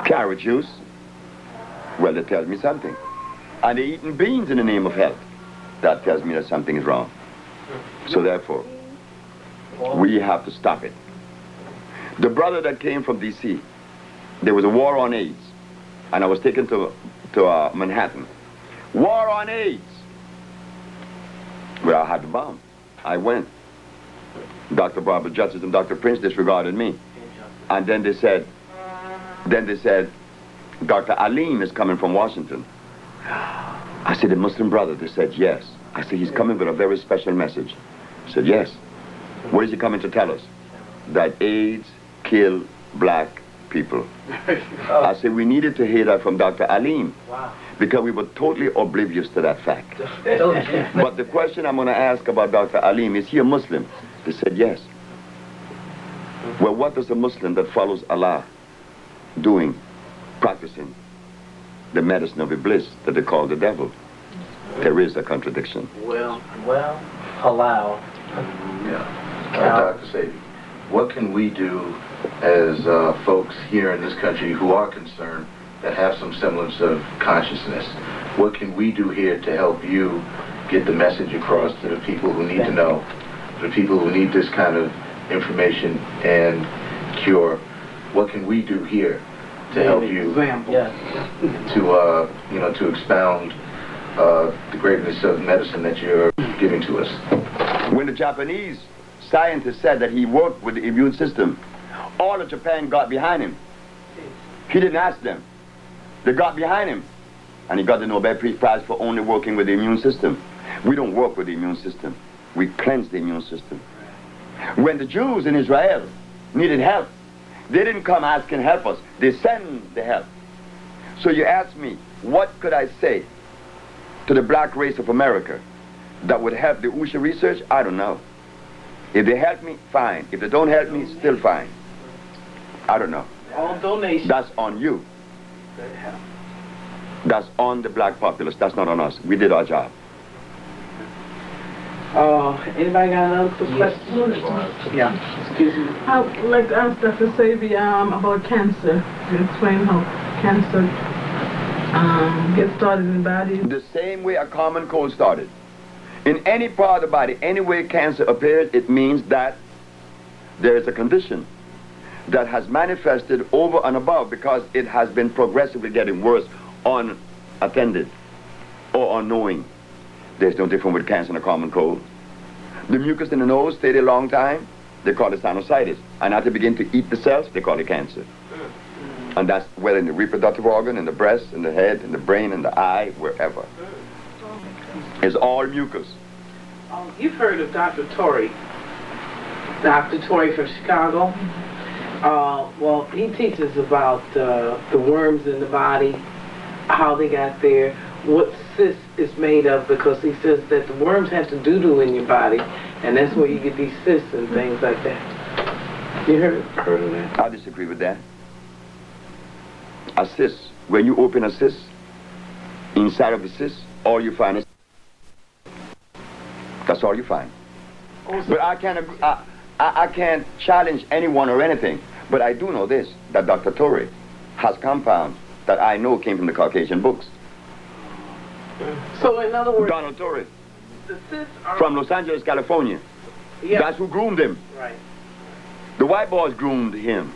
Carrot juice? Well, that tells me something. And they're eating beans in the name of health. That tells me that something is wrong. So therefore, we have to stop it. The brother that came from D.C., there was a war on AIDS, and I was taken to Manhattan. War on AIDS! Well, I had the bomb. I went. Dr. Barbara Justice and Dr. Prince disregarded me. And then they said, Dr. Alim is coming from Washington. I said, a Muslim brother? They said, yes. I said, he's coming with a very special message. I said, yes. What is he coming to tell us? That AIDS kill black people. I said, we needed to hear that from Dr. Alim. Wow. Because we were totally oblivious to that fact. But the question I'm going to ask about Dr. Alim, is he a Muslim? They said, yes. Well, what does a Muslim that follows Allah doing, practicing the medicine of Iblis that they call the devil? There is a contradiction. Well, halal. Yeah. Dr. Sebi, what can we do as folks here in this country who are concerned, that have some semblance of consciousness? What can we do here to help you get the message across to the people who need to know, to the people who need this kind of information and cure? What can we do here to help you to, you know, to expound the greatness of medicine that you're giving to us? When the Japanese scientist said that he worked with the immune system, all of Japan got behind him. He didn't ask them. They got behind him. And he got the Nobel Peace Prize for only working with the immune system. We don't work with the immune system. We cleanse the immune system. When the Jews in Israel needed help, they didn't come asking help us. They send the help. So you ask me, what could I say to the black race of America that would help the Usha research? I don't know. If they help me, fine. If they don't help me, still fine. I don't know. All donations. That's on you. That's on the black populace. That's not on us. We did our job. Anybody got another quick question? Yeah. Excuse me. I would like to ask Dr. Sebi about cancer. To explain how cancer gets started in the body. The same way a common cold started. In any part of the body, any way cancer appears, it means that there is a condition that has manifested over and above because it has been progressively getting worse unattended or unknowing. There's no difference with cancer and a common cold. The mucus in the nose stayed a long time, they call it sinusitis. And as they begin to eat the cells, they call it cancer. And that's whether in the reproductive organ, in the breast, in the head, in the brain, in the eye, wherever. It's all mucus. You've heard of Dr. Torrey. Dr. Torrey from Chicago. Well, he teaches about the worms in the body, how they got there, what cyst is made of, because he says that the worms have to doo-doo in your body, and that's where you get these cysts and things like that. You heard of that? I disagree with that. A cyst, when you open a cyst, inside of the cyst, all you find is... That's all you find. But I can't challenge anyone or anything. But I do know this, that Dr. Torrey has compounds that I know came from the Caucasian books. So in other words... Donald Torrey. The cysts are... From Los Angeles, California. Yeah. That's who groomed him. Right. The white boys groomed him.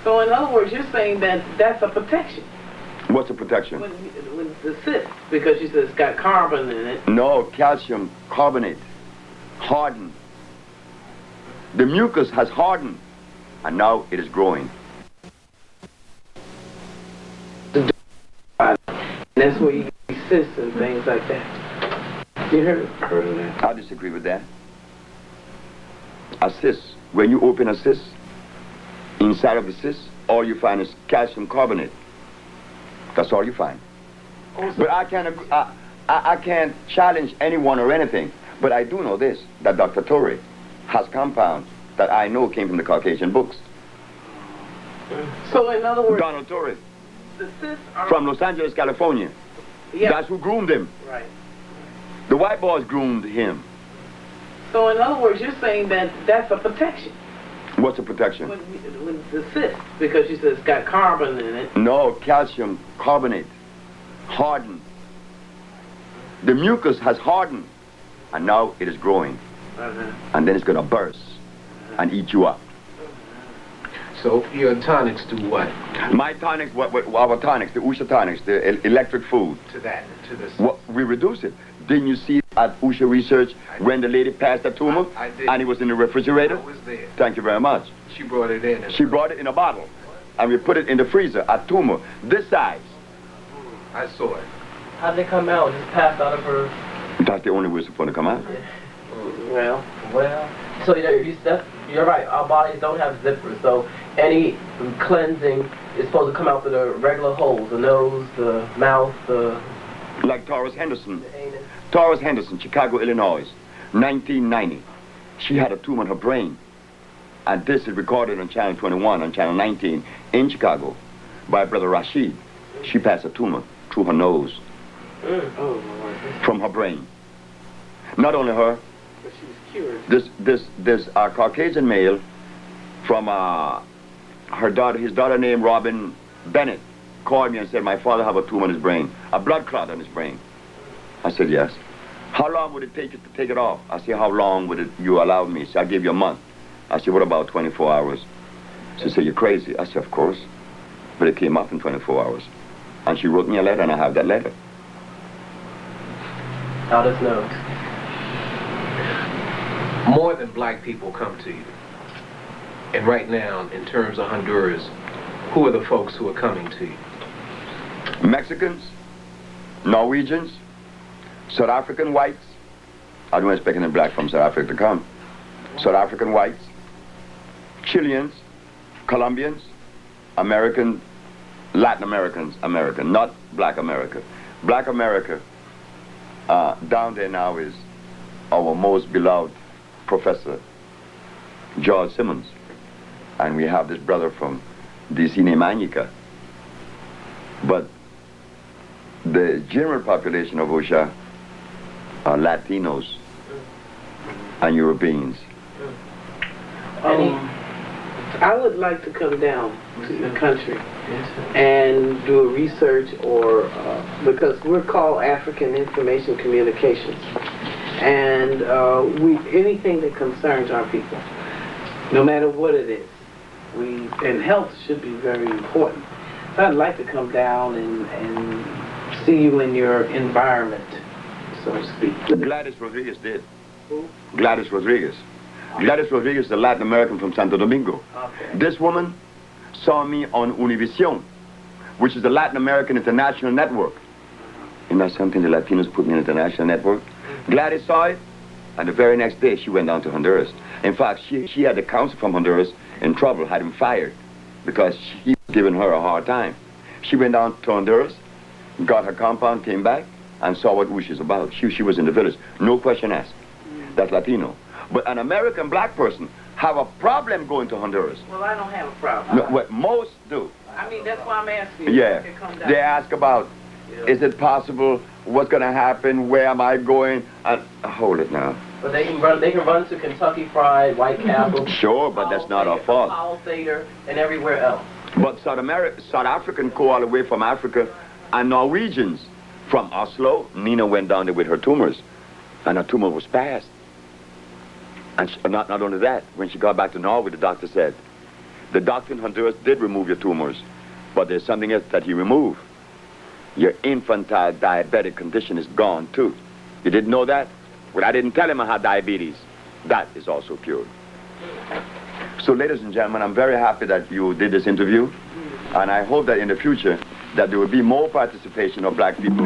So in other words, you're saying that that's a protection. What's a protection? When the cyst, because you said it's got carbon in it. No, calcium carbonate. Hardened. The mucus has hardened, and now it is growing. That's where you get cysts and things like that. You heard of that? I disagree with that. A cyst, when you open a cyst, inside of the cyst, all you find is calcium carbonate. That's all you find. But I can't challenge anyone or anything. But I do know this, that Dr. Torrey has compounds that I know came from the Caucasian books. So in other words... Donald Torrey. The cysts are... From Los Angeles, California. Yeah. That's who groomed him. Right. The white boys groomed him. So in other words, you're saying that that's a protection. What's a protection? When the cyst, because you said it's got carbon in it. No, calcium carbonate. Hardened. The mucus has hardened, and now it is growing. And then it's going to burst and eat you up. So your tonics do what? My tonics, our tonics, the Usha tonics, the electric food. To this. We reduce it. Didn't you see at Usha Research when the lady passed the tumor? I did. And it was in the refrigerator? I was there. Thank you very much. She brought it in. She brought it in a bottle. And we put it in the freezer at Tumor, this size. I saw it. How'd they come out? Just passed out of her... That's the only way it's supposed to come out. Well, so you're right. Our bodies don't have zippers, so any cleansing is supposed to come out through the regular holes, the nose, the mouth, the... Like Taurus Henderson. The anus. Taurus Henderson, Chicago, Illinois, 1990. She had a tumor in her brain. And this is recorded on Channel 21 and Channel 19 in Chicago by Brother Rashid. She passed a tumor through her nose. From her brain. Not only her. But she was cured. This Caucasian male from his daughter named Robin Bennett called me and said, my father have a tumor in his brain, a blood clot in his brain. I said, yes. How long would it take you to take it off? I said, how long would you allow me? She said, I'll give you a month. I said, what about 24 hours? She said, you're crazy. I said, of course. But it came off in 24 hours. And she wrote me a letter, and I have that letter. How does know? More than black people come to you. And right now, in terms of Honduras, who are the folks who are coming to you? Mexicans, Norwegians, South African whites. I don't expect any black from South Africa to come. South African whites, Chileans, Colombians, American, Latin Americans, American, not black America. Black America, down there now is our most beloved professor, George Simmons. And we have this brother from DC named Anika. But the general population of Usha are Latinos and Europeans. I would like to come down to the country and do a research, or because we're called African Information Communications, and anything that concerns our people, no matter what it is, and health should be very important. So I'd like to come down and see you in your environment, so to speak. Gladys Rodriguez did. Who? Gladys Rodriguez. Gladys Rodriguez is a Latin American from Santo Domingo. Okay. This woman saw me on Univision, which is the Latin American International Network. Isn't that something? The Latinos put me in the international network. Gladys saw it, and the very next day she went down to Honduras. In fact, she had the council from Honduras in trouble, had him fired, because he was giving her a hard time. She went down to Honduras, got her compound, came back, and saw what Usha is about. She was in the village. No question asked. That's Latino. But an American black person have a problem going to Honduras. Well, I don't have a problem. No, what most do. I mean, that's why I'm asking you. Yeah. Okay, come down. They ask about, is it possible? What's going to happen? Where am I going? And hold it now. But they can run to Kentucky Fried, White Castle. Sure, but that's not our fault. Powell Theater, and everywhere else. But South African go all the way from Africa, and Norwegians from Oslo. Nina went down there with her tumors, and her tumor was passed. And not only that, when she got back to Norway, the doctor said, the doctor in Honduras did remove your tumors, but there's something else that he removed. Your infantile diabetic condition is gone too. You didn't know that? Well, I didn't tell him I had diabetes. That is also cured. So, ladies and gentlemen, I'm very happy that you did this interview, and I hope that in the future that there will be more participation of black people